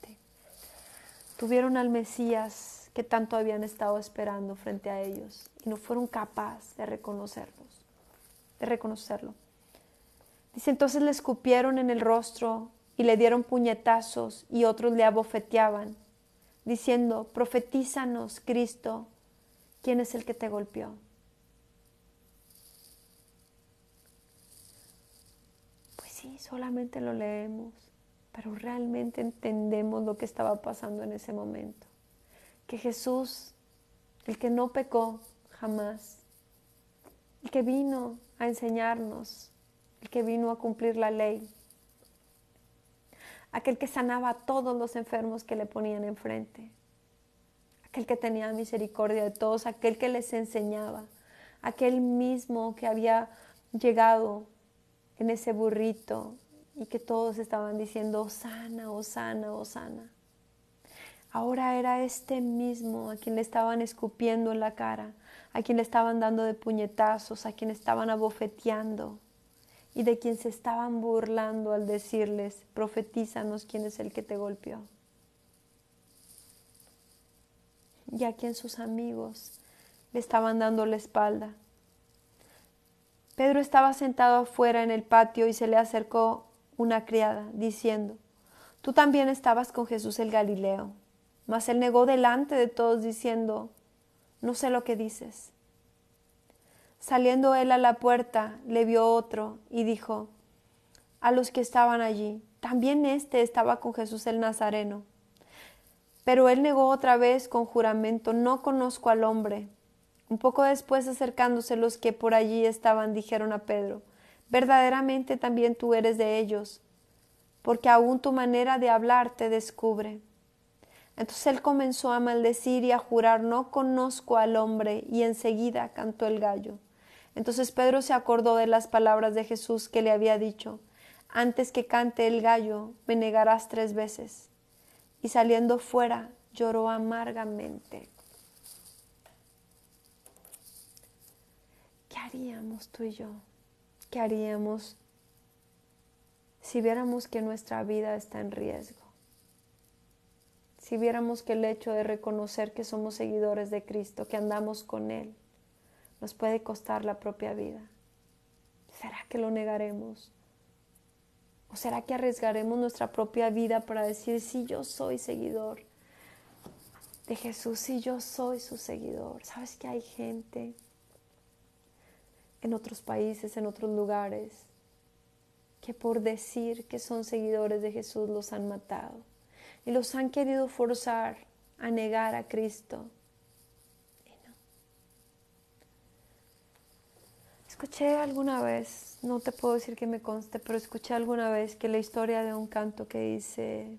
Tuvieron al Mesías que tanto habían estado esperando frente a ellos y no fueron capaces de reconocerlo. Dice, entonces le escupieron en el rostro y le dieron puñetazos y otros le abofeteaban, diciendo, profetízanos, Cristo, ¿quién es el que te golpeó? Pues sí, solamente lo leemos, pero realmente entendemos lo que estaba pasando en ese momento. Que Jesús, el que no pecó jamás, el que vino a enseñarnos, el que vino a cumplir la ley, aquel que sanaba a todos los enfermos que le ponían enfrente, aquel que tenía misericordia de todos, aquel que les enseñaba, aquel mismo que había llegado en ese burrito y que todos estaban diciendo, Hosana, Hosana, Hosana. Ahora era este mismo a quien le estaban escupiendo en la cara, a quien le estaban dando de puñetazos, a quien estaban abofeteando y de quien se estaban burlando al decirles: profetízanos quién es el que te golpeó. Y a quien sus amigos le estaban dando la espalda. Pedro estaba sentado afuera en el patio y se le acercó una criada, diciendo: tú también estabas con Jesús el Galileo. Mas él negó delante de todos, diciendo: no sé lo que dices. Saliendo él a la puerta, le vio otro y dijo a los que estaban allí: también éste estaba con Jesús el Nazareno. Pero él negó otra vez con juramento: no conozco al hombre. Un poco después, acercándose los que por allí estaban, dijeron a Pedro: verdaderamente también tú eres de ellos, porque aún tu manera de hablar te descubre. Entonces él comenzó a maldecir y a jurar: no conozco al hombre, y enseguida cantó el gallo. Entonces Pedro se acordó de las palabras de Jesús que le había dicho: antes que cante el gallo, me negarás 3 veces. Y saliendo fuera, lloró amargamente. ¿Qué haríamos tú y yo? ¿Qué haríamos si viéramos que nuestra vida está en riesgo? Si viéramos que el hecho de reconocer que somos seguidores de Cristo, que andamos con Él, nos puede costar la propia vida. ¿Será que lo negaremos? ¿O será que arriesgaremos nuestra propia vida para decir: sí, yo soy seguidor de Jesús, sí, yo soy su seguidor? ¿Sabes que hay gente en otros países, en otros lugares, que por decir que son seguidores de Jesús los han matado y los han querido forzar a negar a Cristo? Escuché alguna vez, no te puedo decir que me conste, pero escuché alguna vez que la historia de un canto que dice: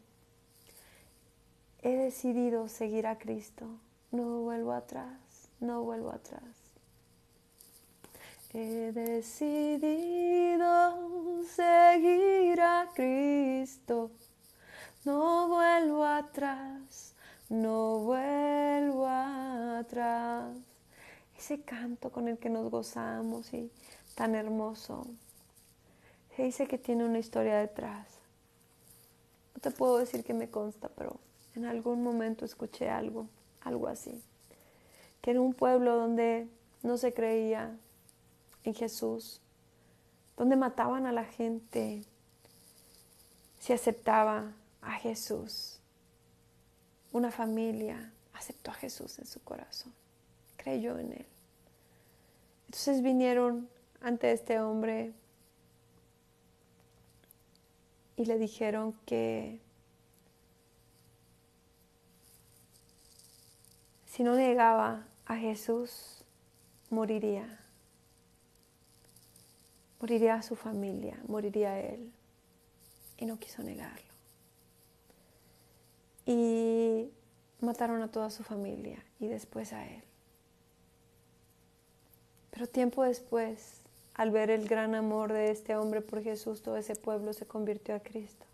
he decidido seguir a Cristo, no vuelvo atrás, no vuelvo atrás. He decidido seguir a Cristo, no vuelvo atrás, no vuelvo atrás. Ese canto con el que nos gozamos y tan hermoso, se dice que tiene una historia detrás. No te puedo decir que me consta, pero en algún momento escuché algo así. Que en un pueblo donde no se creía en Jesús, donde mataban a la gente si aceptaba a Jesús, una familia aceptó a Jesús en su corazón, creyó en Él. Entonces vinieron ante este hombre y le dijeron que si no negaba a Jesús, moriría. Moriría a su familia, moriría él. Y no quiso negarlo. Y mataron a toda su familia y después a él. Pero tiempo después, al ver el gran amor de este hombre por Jesús, todo ese pueblo se convirtió a Cristo.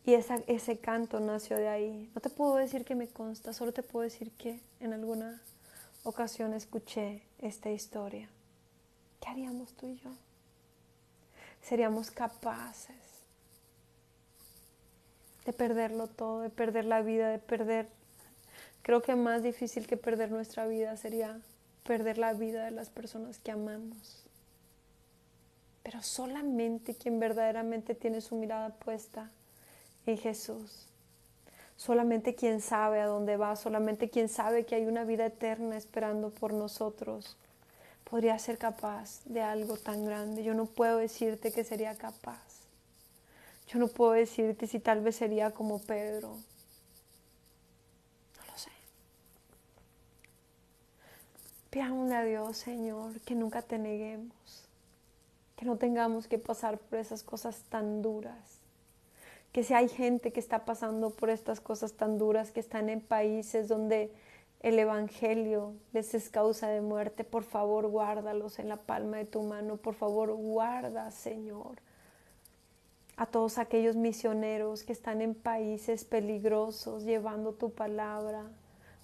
Y ese canto nació de ahí. No te puedo decir que me consta, solo te puedo decir que en alguna ocasión escuché esta historia. ¿Qué haríamos tú y yo? ¿Seríamos capaces de perderlo todo, de perder la vida, de perder? Creo que más difícil que perder nuestra vida sería perder la vida de las personas que amamos. Pero solamente quien verdaderamente tiene su mirada puesta en Jesús, solamente quien sabe a dónde va, solamente quien sabe que hay una vida eterna esperando por nosotros, podría ser capaz de algo tan grande. Yo no puedo decirte que sería capaz. Yo no puedo decirte si tal vez sería como Pedro. No lo sé. Pidámosle a Dios, Señor, que nunca te neguemos, que no tengamos que pasar por esas cosas tan duras. Que si hay gente que está pasando por estas cosas tan duras, que están en países donde el evangelio les es causa de muerte, por favor guárdalos en la palma de tu mano. Por favor guarda, Señor, a todos aquellos misioneros que están en países peligrosos llevando tu palabra,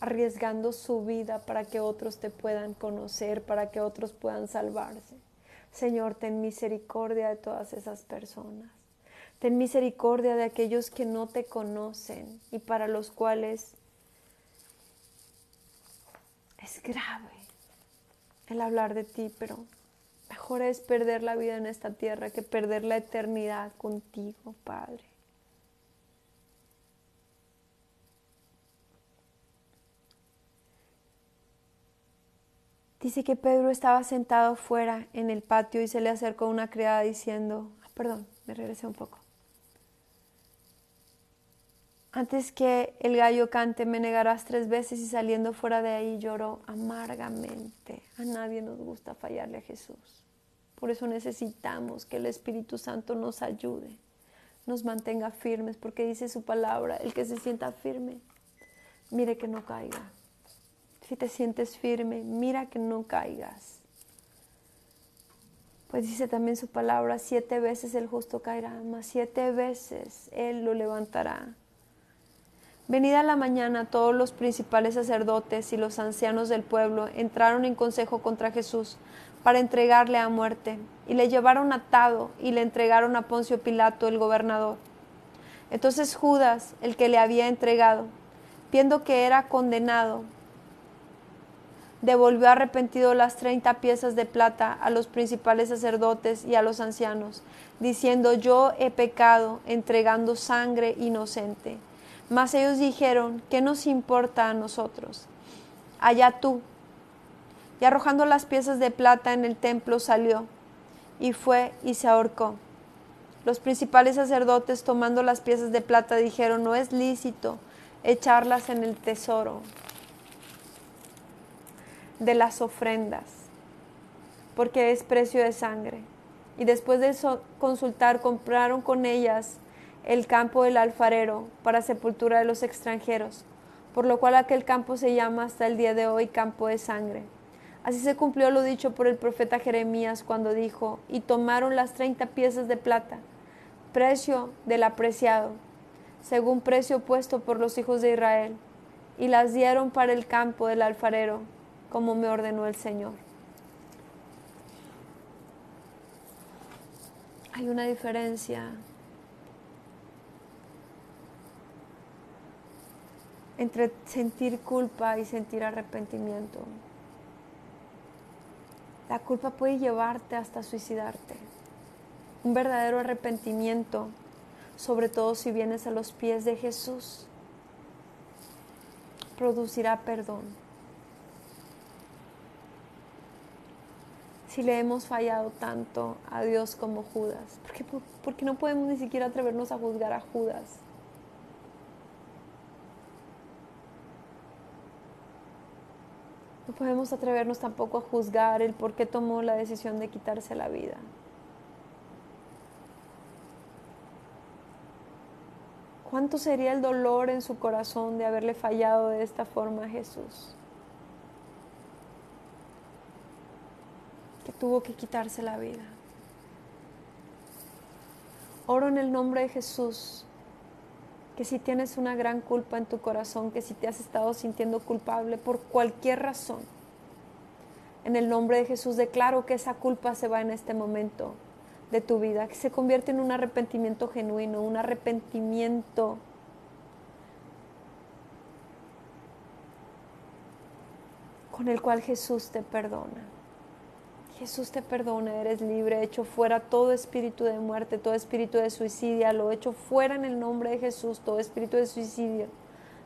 arriesgando su vida para que otros te puedan conocer, para que otros puedan salvarse. Señor, ten misericordia de todas esas personas. Ten misericordia de aquellos que no te conocen y para los cuales es grave el hablar de ti, pero mejor es perder la vida en esta tierra que perder la eternidad contigo, Padre. Dice que Pedro estaba sentado fuera en el patio y se le acercó una criada diciendo, perdón, me regresé un poco. Antes que el gallo cante me negarás 3 veces, y saliendo fuera de ahí lloró amargamente. A nadie nos gusta fallarle a Jesús. Por eso necesitamos que el Espíritu Santo nos ayude, nos mantenga firmes, porque dice su palabra, el que se sienta firme, mire que no caiga. Si te sientes firme, mira que no caigas. Pues dice también su palabra, 7 veces el justo caerá, mas 7 veces Él lo levantará. Venida la mañana, todos los principales sacerdotes y los ancianos del pueblo entraron en consejo contra Jesús para entregarle a muerte, y le llevaron atado y le entregaron a Poncio Pilato, el gobernador. Entonces Judas, el que le había entregado, viendo que era condenado, devolvió arrepentido las 30 piezas de plata a los principales sacerdotes y a los ancianos, diciendo, yo he pecado entregando sangre inocente. Mas ellos dijeron, ¿qué nos importa a nosotros? Allá tú. Y arrojando las piezas de plata en el templo salió, y fue y se ahorcó. Los principales sacerdotes, tomando las piezas de plata, dijeron, no es lícito echarlas en el tesoro de las ofrendas, porque es precio de sangre. Y después de consultar, compraron con ellas el campo del alfarero para sepultura de los extranjeros, por lo cual aquel campo se llama hasta el día de hoy campo de sangre. Así se cumplió lo dicho por el profeta Jeremías cuando dijo, y tomaron las 30 piezas de plata, precio del apreciado, según precio puesto por los hijos de Israel, y las dieron para el campo del alfarero, como me ordenó el Señor. Hay una diferencia entre sentir culpa y sentir arrepentimiento. La culpa puede llevarte hasta suicidarte. Un verdadero arrepentimiento, sobre todo si vienes a los pies de Jesús, producirá perdón. Si le hemos fallado tanto a Dios como Judas, ¿por qué no podemos ni siquiera atrevernos a juzgar a Judas? No podemos atrevernos tampoco a juzgar el por qué tomó la decisión de quitarse la vida. ¿Cuánto sería el dolor en su corazón de haberle fallado de esta forma a Jesús? Que tuvo que quitarse la vida. Oro en el nombre de Jesús, que si tienes una gran culpa en tu corazón, que si te has estado sintiendo culpable por cualquier razón, en el nombre de Jesús declaro que esa culpa se va en este momento de tu vida, que se convierte en un arrepentimiento genuino, un arrepentimiento con el cual Jesús te perdona. Jesús te perdona, eres libre, echo fuera todo espíritu de muerte, todo espíritu de suicidio, lo echo fuera en el nombre de Jesús, todo espíritu de suicidio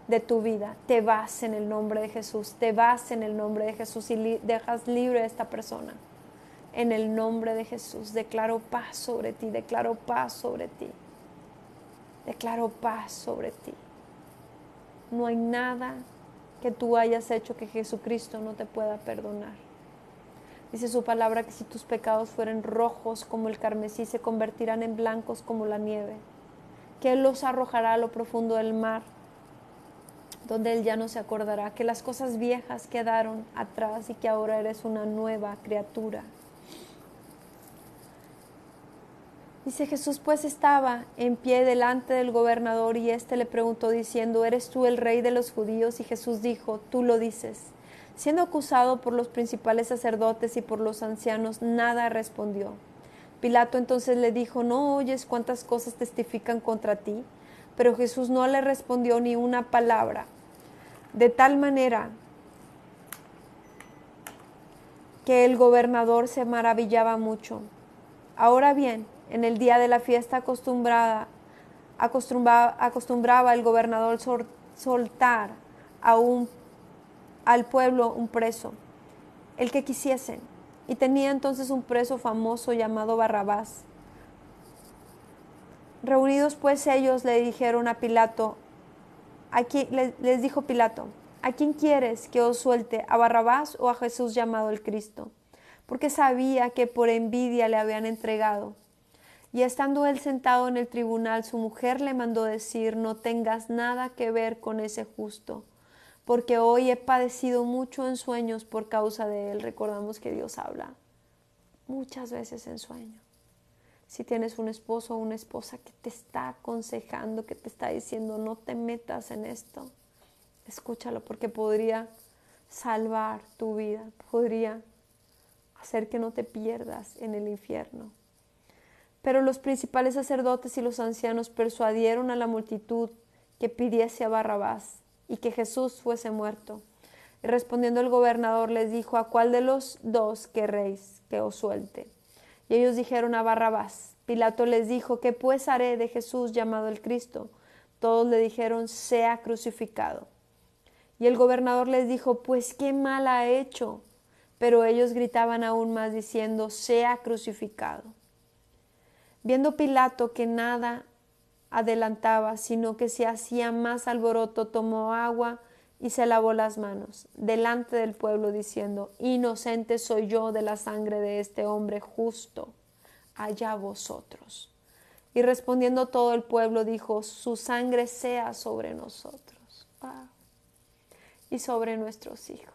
de tu vida. Te vas en el nombre de Jesús, te vas en el nombre de Jesús y dejas libre a esta persona. En el nombre de Jesús, declaro paz sobre ti, declaro paz sobre ti, declaro paz sobre ti. No hay nada que tú hayas hecho que Jesucristo no te pueda perdonar. Dice su palabra que si tus pecados fueren rojos como el carmesí, se convertirán en blancos como la nieve, que Él los arrojará a lo profundo del mar, donde Él ya no se acordará, que las cosas viejas quedaron atrás y que ahora eres una nueva criatura. Dice: Jesús pues estaba en pie delante del gobernador, y éste le preguntó diciendo: ¿Eres tú el rey de los judíos? Y Jesús dijo: Tú lo dices. Siendo acusado por los principales sacerdotes y por los ancianos, nada respondió. Pilato entonces le dijo: ¿No oyes cuántas cosas testifican contra ti? Pero Jesús no le respondió ni una palabra. De tal manera que el gobernador se maravillaba mucho. Ahora bien, en el día de la fiesta acostumbraba el gobernador soltar al pueblo un preso, el que quisiesen. Y tenía entonces un preso famoso llamado Barrabás. Reunidos pues ellos le dijeron a Pilato, les dijo Pilato: ¿A quién quieres que os suelte, a Barrabás o a Jesús llamado el Cristo? Porque sabía que por envidia le habían entregado. Y estando él sentado en el tribunal, su mujer le mandó decir: No tengas nada que ver con ese justo, porque hoy he padecido mucho en sueños por causa de él. Recordamos que Dios habla muchas veces en sueños. Si tienes un esposo o una esposa que te está aconsejando, que te está diciendo: no te metas en esto, escúchalo, porque podría salvar tu vida, podría hacer que no te pierdas en el infierno. Pero los principales sacerdotes y los ancianos persuadieron a la multitud que pidiese a Barrabás y que Jesús fuese muerto. Y respondiendo el gobernador les dijo: ¿A cuál de los dos querréis que os suelte? Y ellos dijeron: a Barrabás. Pilato les dijo: ¿Qué pues haré de Jesús llamado el Cristo? Todos le dijeron: sea crucificado. Y el gobernador les dijo: pues qué mal ha hecho. Pero ellos gritaban aún más diciendo: sea crucificado. Viendo Pilato que nada adelantaba, sino que se hacía más alboroto, tomó agua y se lavó las manos delante del pueblo, diciendo: inocente soy yo de la sangre de este hombre justo, allá vosotros. Y respondiendo todo el pueblo dijo: su sangre sea sobre nosotros, y sobre nuestros hijos.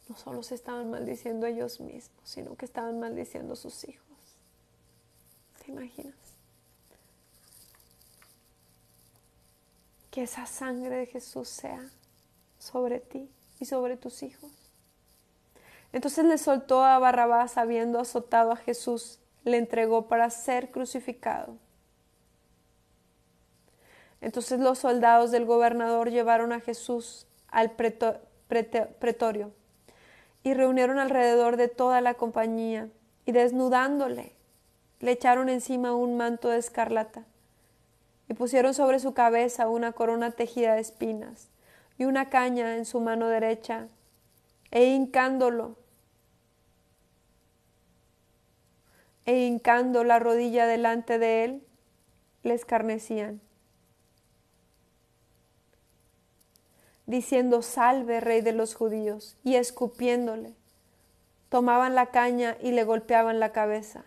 No solo se estaban maldiciendo ellos mismos, sino que estaban maldiciendo a sus hijos. ¿Te imaginas? Que esa sangre de Jesús sea sobre ti y sobre tus hijos. Entonces le soltó a Barrabás, habiendo azotado a Jesús, le entregó para ser crucificado. Entonces los soldados del gobernador llevaron a Jesús al pretorio y reunieron alrededor de toda la compañía, y desnudándole, le echaron encima un manto de escarlata y pusieron sobre su cabeza una corona tejida de espinas y una caña en su mano derecha, e hincando la rodilla delante de él, le escarnecían, diciendo: salve, rey de los judíos, y escupiéndole, tomaban la caña y le golpeaban la cabeza.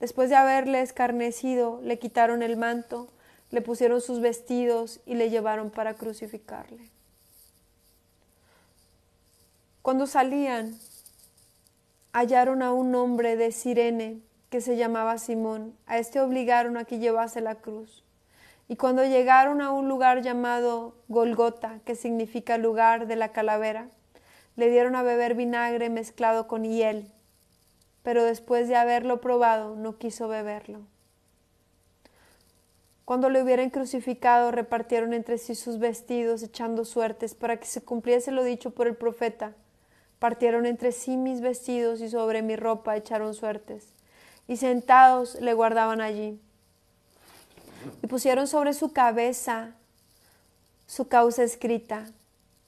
Después de haberle escarnecido, le quitaron el manto, le pusieron sus vestidos y le llevaron para crucificarle. Cuando salían, hallaron a un hombre de Cirene que se llamaba Simón. A este obligaron a que llevase la cruz. Y cuando llegaron a un lugar llamado Golgota, que significa lugar de la calavera, le dieron a beber vinagre mezclado con hiel, pero después de haberlo probado, no quiso beberlo. Cuando le hubieran crucificado, repartieron entre sí sus vestidos, echando suertes, para que se cumpliese lo dicho por el profeta: partieron entre sí mis vestidos y sobre mi ropa echaron suertes. Y sentados le guardaban allí. Y pusieron sobre su cabeza su causa escrita: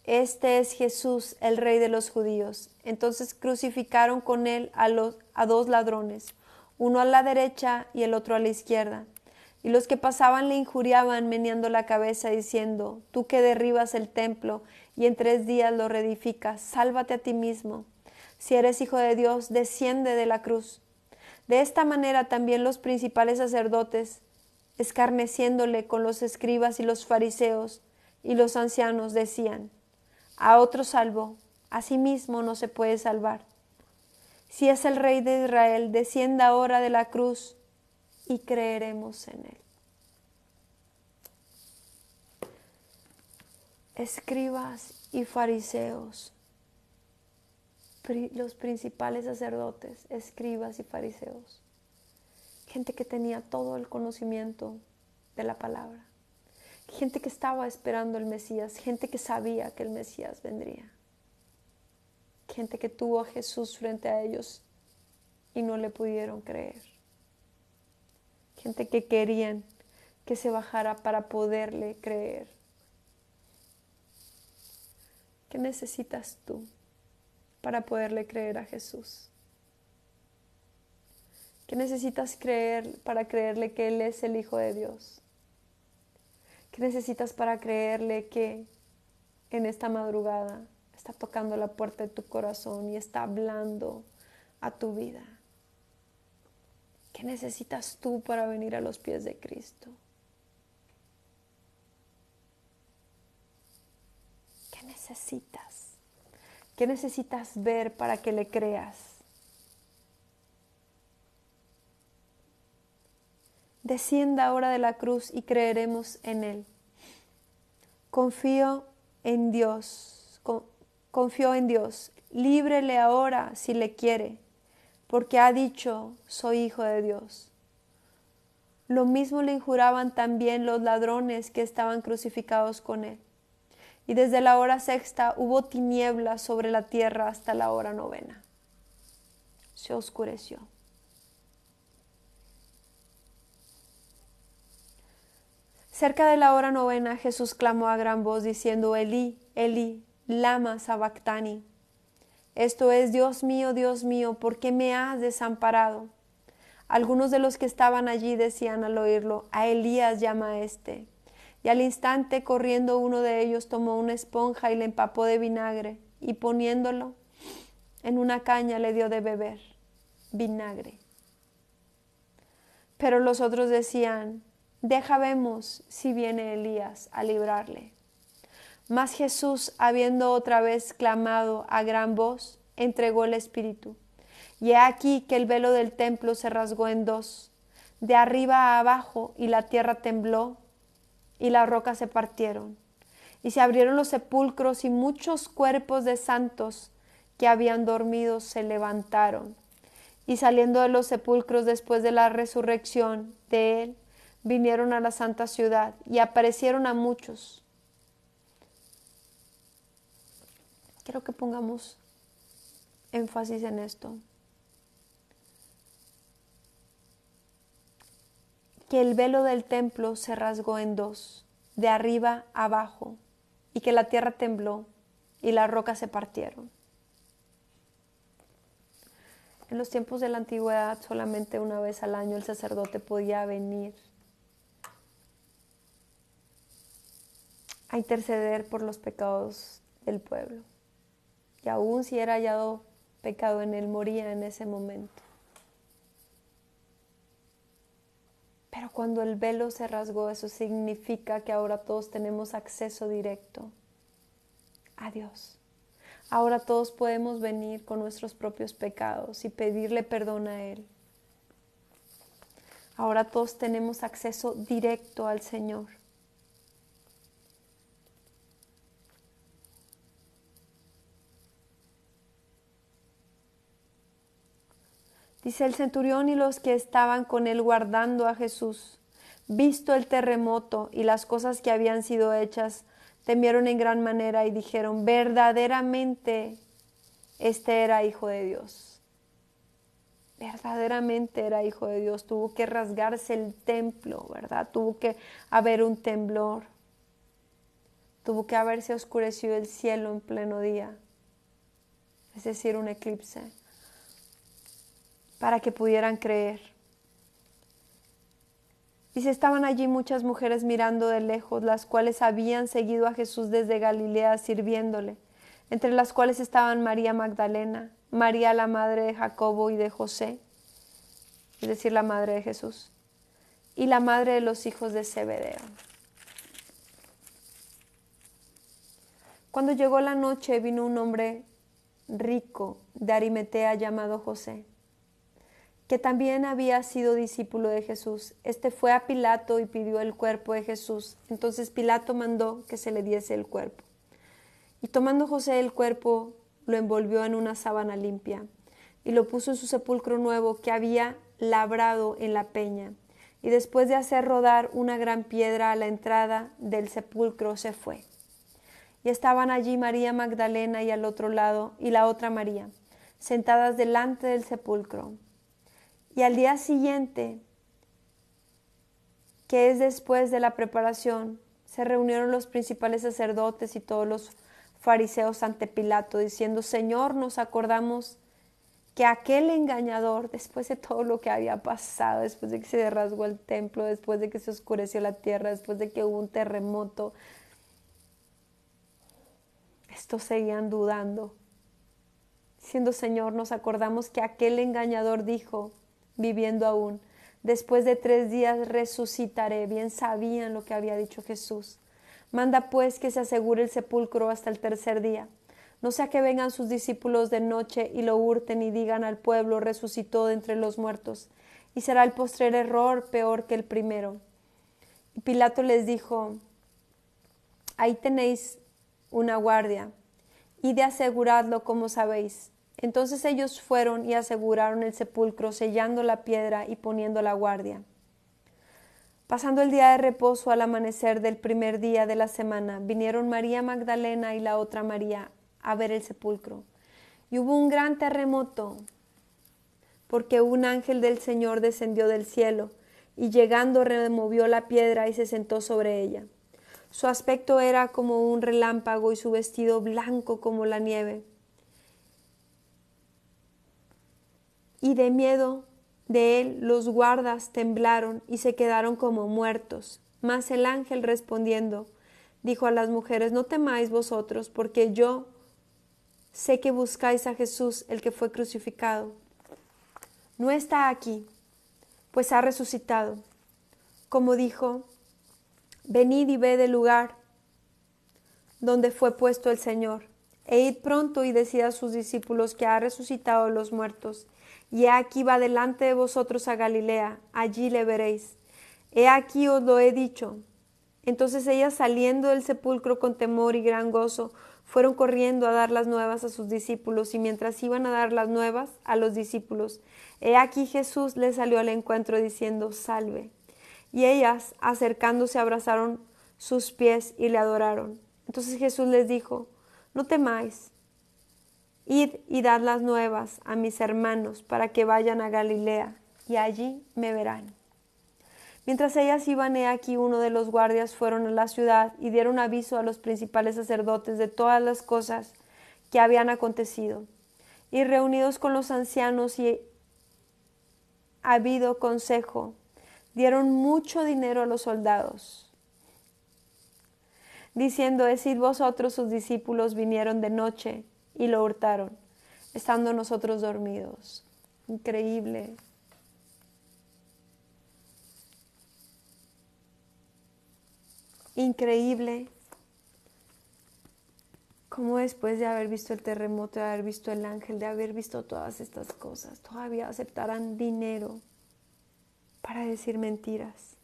este es Jesús, el Rey de los judíos. Entonces crucificaron con él a dos ladrones, uno a la derecha y el otro a la izquierda. Y los que pasaban le injuriaban, meneando la cabeza, diciendo: tú que derribas el templo y en 3 días lo reedificas, sálvate a ti mismo. Si eres hijo de Dios, desciende de la cruz. De esta manera también los principales sacerdotes, escarneciéndole con los escribas y los fariseos y los ancianos, decían: a otro salvó, Asimismo no se puede salvar. Si es el Rey de Israel, descienda ahora de la cruz y creeremos en él. Escribas y fariseos, los principales sacerdotes, escribas y fariseos, gente que tenía todo el conocimiento de la palabra, gente que estaba esperando el Mesías, gente que sabía que el Mesías vendría, gente que tuvo a Jesús frente a ellos y no le pudieron creer, gente que querían que se bajara para poderle creer. ¿Qué necesitas tú para poderle creer a Jesús? ¿Qué necesitas creer para creerle que Él es el Hijo de Dios? ¿Qué necesitas para creerle que en esta madrugada está tocando la puerta de tu corazón y está hablando a tu vida? ¿Qué necesitas tú para venir a los pies de Cristo? ¿Qué necesitas? ¿Qué necesitas ver para que le creas? Descienda ahora de la cruz y creeremos en Él. Confío en Dios. Confío en Dios. Líbrele ahora si le quiere, porque ha dicho, soy hijo de Dios. Lo mismo le injuraban también los ladrones que estaban crucificados con Él. Y desde la hora sexta hubo tinieblas sobre la tierra hasta la hora novena. Se oscureció. Cerca de la hora novena, Jesús clamó a gran voz diciendo, Elí, Elí, lama sabactani. Esto es, Dios mío, ¿por qué me has desamparado? Algunos de los que estaban allí decían al oírlo, a Elías llama a este. Y al instante, corriendo uno de ellos, tomó una esponja y le empapó de vinagre, y poniéndolo en una caña le dio de beber vinagre. Pero los otros decían, deja vemos si viene Elías a librarle. Mas Jesús, habiendo otra vez clamado a gran voz, entregó el Espíritu. Y he aquí que el velo del templo se rasgó en dos, de arriba a abajo, y la tierra tembló, y las rocas se partieron. Y se abrieron los sepulcros, y muchos cuerpos de santos que habían dormido se levantaron. Y saliendo de los sepulcros después de la resurrección de él, vinieron a la santa ciudad y aparecieron a muchos. Quiero que pongamos énfasis en esto. Que el velo del templo se rasgó en dos, de arriba a abajo, y que la tierra tembló y las rocas se partieron. En los tiempos de la antigüedad, solamente una vez al año el sacerdote podía venir a interceder por los pecados del pueblo. Y aún si era hallado pecado en él, moría en ese momento. Pero cuando el velo se rasgó, eso significa que ahora todos tenemos acceso directo a Dios. Ahora todos podemos venir con nuestros propios pecados y pedirle perdón a Él. Ahora todos tenemos acceso directo al Señor. Dice el centurión y los que estaban con él guardando a Jesús, visto el terremoto y las cosas que habían sido hechas, temieron en gran manera y dijeron, verdaderamente este era hijo de Dios. Verdaderamente era hijo de Dios. Tuvo que rasgarse el templo, ¿verdad? Tuvo que haber un temblor. Tuvo que haberse oscurecido el cielo en pleno día, es decir, un eclipse, para que pudieran creer. Dice, estaban allí muchas mujeres mirando de lejos, las cuales habían seguido a Jesús desde Galilea sirviéndole, entre las cuales estaban María Magdalena, María la madre de Jacobo y de José, es decir, la madre de Jesús, y la madre de los hijos de Zebedeo. Cuando llegó la noche, vino un hombre rico de Arimatea llamado José, que también había sido discípulo de Jesús. Este fue a Pilato y pidió el cuerpo de Jesús. Entonces Pilato mandó que se le diese el cuerpo. Y tomando José el cuerpo, lo envolvió en una sábana limpia y lo puso en su sepulcro nuevo que había labrado en la peña. Y después de hacer rodar una gran piedra a la entrada del sepulcro, se fue. Y estaban allí María Magdalena y al otro lado, y la otra María, sentadas delante del sepulcro. Y al día siguiente, que es después de la preparación, se reunieron los principales sacerdotes y todos los fariseos ante Pilato, diciendo: Señor, nos acordamos que aquel engañador, después de todo lo que había pasado, después de que se rasgó el templo, después de que se oscureció la tierra, después de que hubo un terremoto, estos seguían dudando, diciendo: Señor, nos acordamos que aquel engañador dijo, viviendo aún, después de 3 días resucitaré. Bien sabían lo que había dicho Jesús. Manda pues que se asegure el sepulcro hasta el 3er día. No sea que vengan sus discípulos de noche y lo hurten y digan al pueblo: resucitó de entre los muertos. Y será el postrer error peor que el primero. Y Pilato les dijo: ahí tenéis una guardia, y de aseguradlo como sabéis. Entonces ellos fueron y aseguraron el sepulcro, sellando la piedra y poniendo la guardia. Pasando el día de reposo, al amanecer del primer día de la semana, vinieron María Magdalena y la otra María a ver el sepulcro. Y hubo un gran terremoto, porque un ángel del Señor descendió del cielo, y llegando removió la piedra y se sentó sobre ella. Su aspecto era como un relámpago y su vestido blanco como la nieve. Y de miedo de él los guardas temblaron y se quedaron como muertos. Mas el ángel respondiendo dijo a las mujeres: no temáis vosotros, porque yo sé que buscáis a Jesús, el que fue crucificado. No está aquí, pues ha resucitado. Como dijo, venid y ved el lugar donde fue puesto el Señor. E id pronto y decid a sus discípulos que ha resucitado de los muertos. Y he aquí va delante de vosotros a Galilea, allí le veréis. He aquí os lo he dicho. Entonces ellas, saliendo del sepulcro con temor y gran gozo, fueron corriendo a dar las nuevas a sus discípulos, y mientras iban a dar las nuevas a los discípulos, he aquí Jesús les salió al encuentro diciendo: salve. Y ellas, acercándose, abrazaron sus pies y le adoraron. Entonces Jesús les dijo: no temáis. Id y dad las nuevas a mis hermanos para que vayan a Galilea, y allí me verán. Mientras ellas iban, he aquí uno de los guardias fueron a la ciudad y dieron aviso a los principales sacerdotes de todas las cosas que habían acontecido. Y reunidos con los ancianos y habido consejo, dieron mucho dinero a los soldados, diciendo: decid vosotros, sus discípulos vinieron de noche y lo hurtaron, estando nosotros dormidos. Increíble. Increíble cómo después de haber visto el terremoto, de haber visto el ángel, de haber visto todas estas cosas, todavía aceptarán dinero para decir mentiras.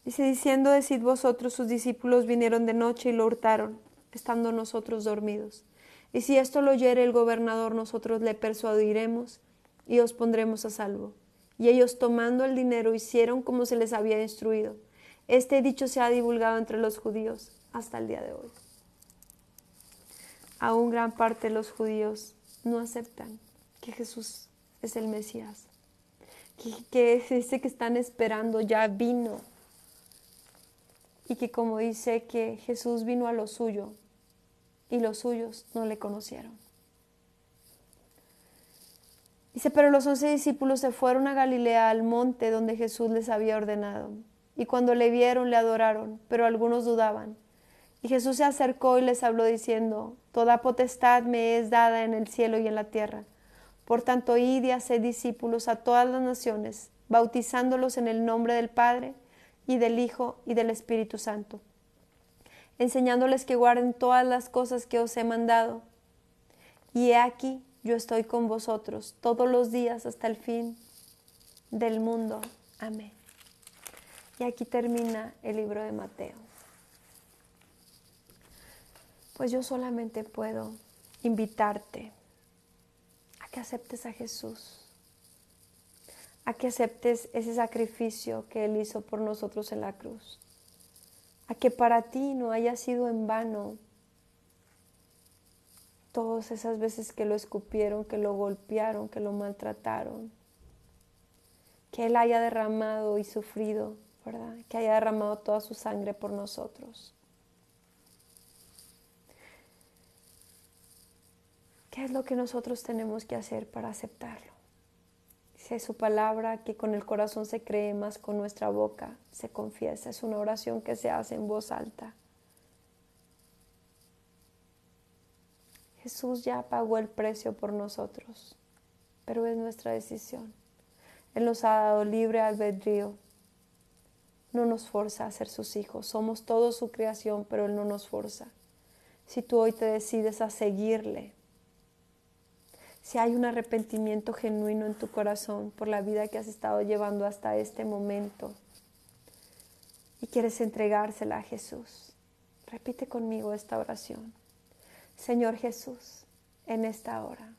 Dice: diciendo: decid vosotros, sus discípulos vinieron de noche y lo hurtaron, estando nosotros dormidos. Y si esto lo oyere el gobernador, nosotros le persuadiremos y os pondremos a salvo. Y ellos, tomando el dinero, hicieron como se les había instruido. Este dicho se ha divulgado entre los judíos hasta el día de hoy. Aún gran parte de los judíos no aceptan que Jesús es el Mesías, que dice que están esperando, ya vino, y que como dice que Jesús vino a lo suyo y los suyos no le conocieron. Dice: pero los 11 discípulos se fueron a Galilea, al monte donde Jesús les había ordenado. Y cuando le vieron, le adoraron, pero algunos dudaban. Y Jesús se acercó y les habló diciendo: toda potestad me es dada en el cielo y en la tierra. Por tanto, id y haced discípulos a todas las naciones, bautizándolos en el nombre del Padre, y del Hijo, y del Espíritu Santo, enseñándoles que guarden todas las cosas que os he mandado. Y he aquí, yo estoy con vosotros todos los días hasta el fin del mundo. Amén. Y aquí termina el libro de Mateo. Pues yo solamente puedo invitarte a que aceptes a Jesús, a que aceptes ese sacrificio que Él hizo por nosotros en la cruz, a que para ti no haya sido en vano todas esas veces que lo escupieron, que lo golpearon, que lo maltrataron, que Él haya derramado y sufrido, ¿verdad? Que haya derramado toda su sangre por nosotros. ¿Qué es lo que nosotros tenemos que hacer para aceptarlo? Dice su palabra que con el corazón se cree, más con nuestra boca se confiesa. Es una oración que se hace en voz alta. Jesús ya pagó el precio por nosotros, pero es nuestra decisión. Él nos ha dado libre albedrío. No nos forza a ser sus hijos. Somos todos su creación, pero Él no nos forza. Si tú hoy te decides a seguirle, si hay un arrepentimiento genuino en tu corazón por la vida que has estado llevando hasta este momento y quieres entregársela a Jesús, repite conmigo esta oración. Señor Jesús, en esta hora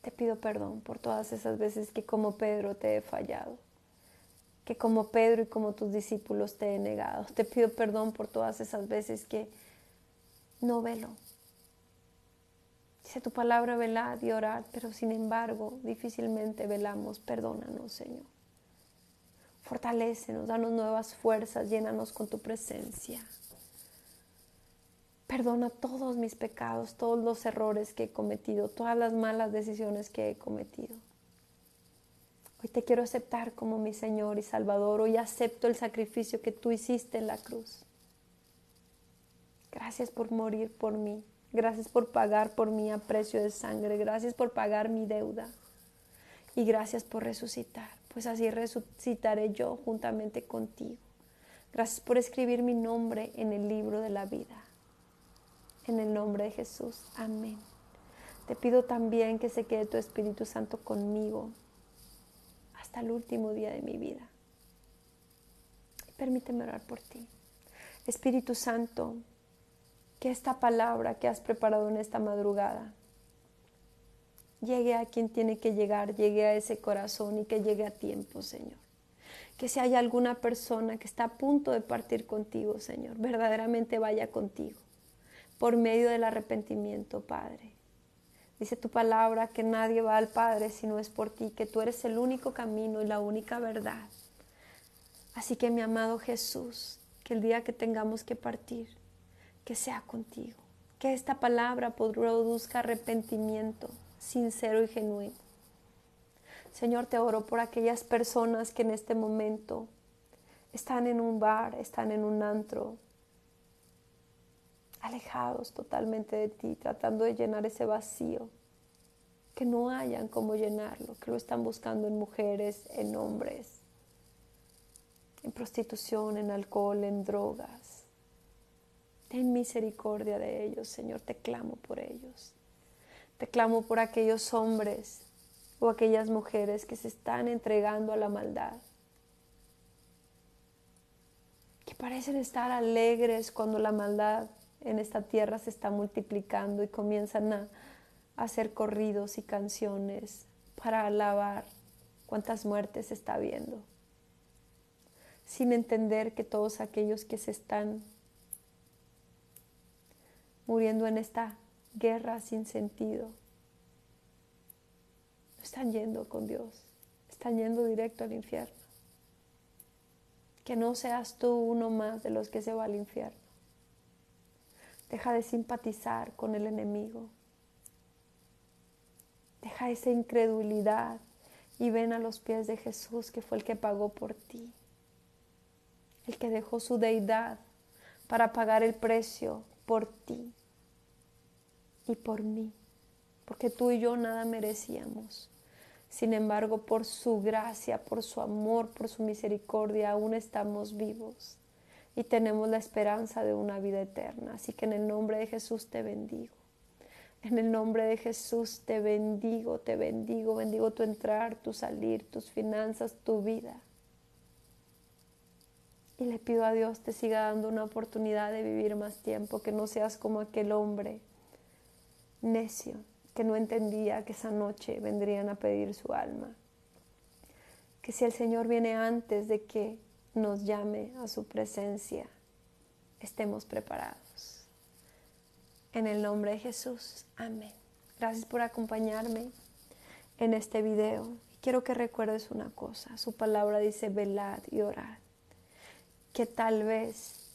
te pido perdón por todas esas veces que como Pedro te he fallado, que como Pedro y como tus discípulos te he negado. Te pido perdón por todas esas veces que no velo. Dice tu palabra, velad y orad, pero sin embargo difícilmente velamos. Perdónanos, Señor. Fortalécenos, danos nuevas fuerzas, llénanos con tu presencia. Perdona todos mis pecados, todos los errores que he cometido, todas las malas decisiones que he cometido. Hoy te quiero aceptar como mi Señor y Salvador. Hoy acepto el sacrificio que tú hiciste en la cruz. Gracias por morir por mí. Gracias por pagar por mí a precio de sangre. Gracias por pagar mi deuda. Y gracias por resucitar, pues así resucitaré yo juntamente contigo. Gracias por escribir mi nombre en el libro de la vida. En el nombre de Jesús. Amén. Te pido también que se quede tu Espíritu Santo conmigo hasta el último día de mi vida. Permíteme orar por ti. Espíritu Santo, que esta palabra que has preparado en esta madrugada llegue a quien tiene que llegar, llegue a ese corazón y que llegue a tiempo, Señor. Que si hay alguna persona que está a punto de partir contigo, Señor, verdaderamente vaya contigo por medio del arrepentimiento, Padre. Dice tu palabra que nadie va al Padre si no es por ti, que tú eres el único camino y la única verdad. Así que mi amado Jesús, que el día que tengamos que partir, que sea contigo, que esta palabra produzca arrepentimiento sincero y genuino. Señor, te oro por aquellas personas que en este momento están en un bar, están en un antro, alejados totalmente de ti, tratando de llenar ese vacío, que no hayan cómo llenarlo, que lo están buscando en mujeres, en hombres, en prostitución, en alcohol, en drogas. Ten misericordia de ellos, Señor, te clamo por ellos. Te clamo por aquellos hombres o aquellas mujeres que se están entregando a la maldad, que parecen estar alegres cuando la maldad en esta tierra se está multiplicando y comienzan a hacer corridos y canciones para alabar cuántas muertes está habiendo, sin entender que todos aquellos que se están muriendo en esta guerra sin sentido no están yendo con Dios, están yendo directo al infierno. Que no seas tú uno más de los que se va al infierno. Deja de simpatizar con el enemigo. Deja esa incredulidad y ven a los pies de Jesús, que fue el que pagó por ti, el que dejó su deidad para pagar el precio por ti y por mí, porque tú y yo nada merecíamos, Sin embargo, por su gracia, por su amor, por su misericordia, aún estamos vivos y tenemos la esperanza de una vida eterna. Así que en el nombre de Jesús te bendigo. En el nombre de Jesús te bendigo, te bendigo. Bendigo tu entrar, tu salir, tus finanzas, tu vida. Y le pido a Dios te siga dando una oportunidad de vivir más tiempo, que no seas como aquel hombre necio que no entendía que esa noche vendrían a pedir su alma. Que si el Señor viene antes de que nos llame a su presencia, estemos preparados. En el nombre de Jesús, amén. Gracias por acompañarme en este video. Quiero que recuerdes una cosa. Su palabra dice: velad y orad. Que tal vez,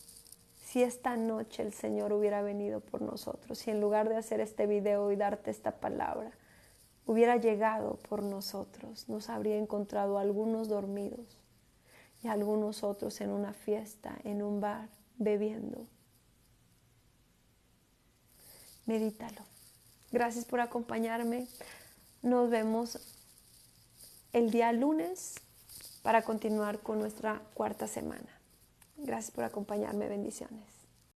si esta noche el Señor hubiera venido por nosotros, si en lugar de hacer este video y darte esta palabra, hubiera llegado por nosotros, nos habría encontrado algunos dormidos y algunos otros en una fiesta, en un bar, bebiendo. Medítalo. Gracias por acompañarme. Nos vemos el día lunes para continuar con nuestra cuarta semana. Gracias por acompañarme. Bendiciones.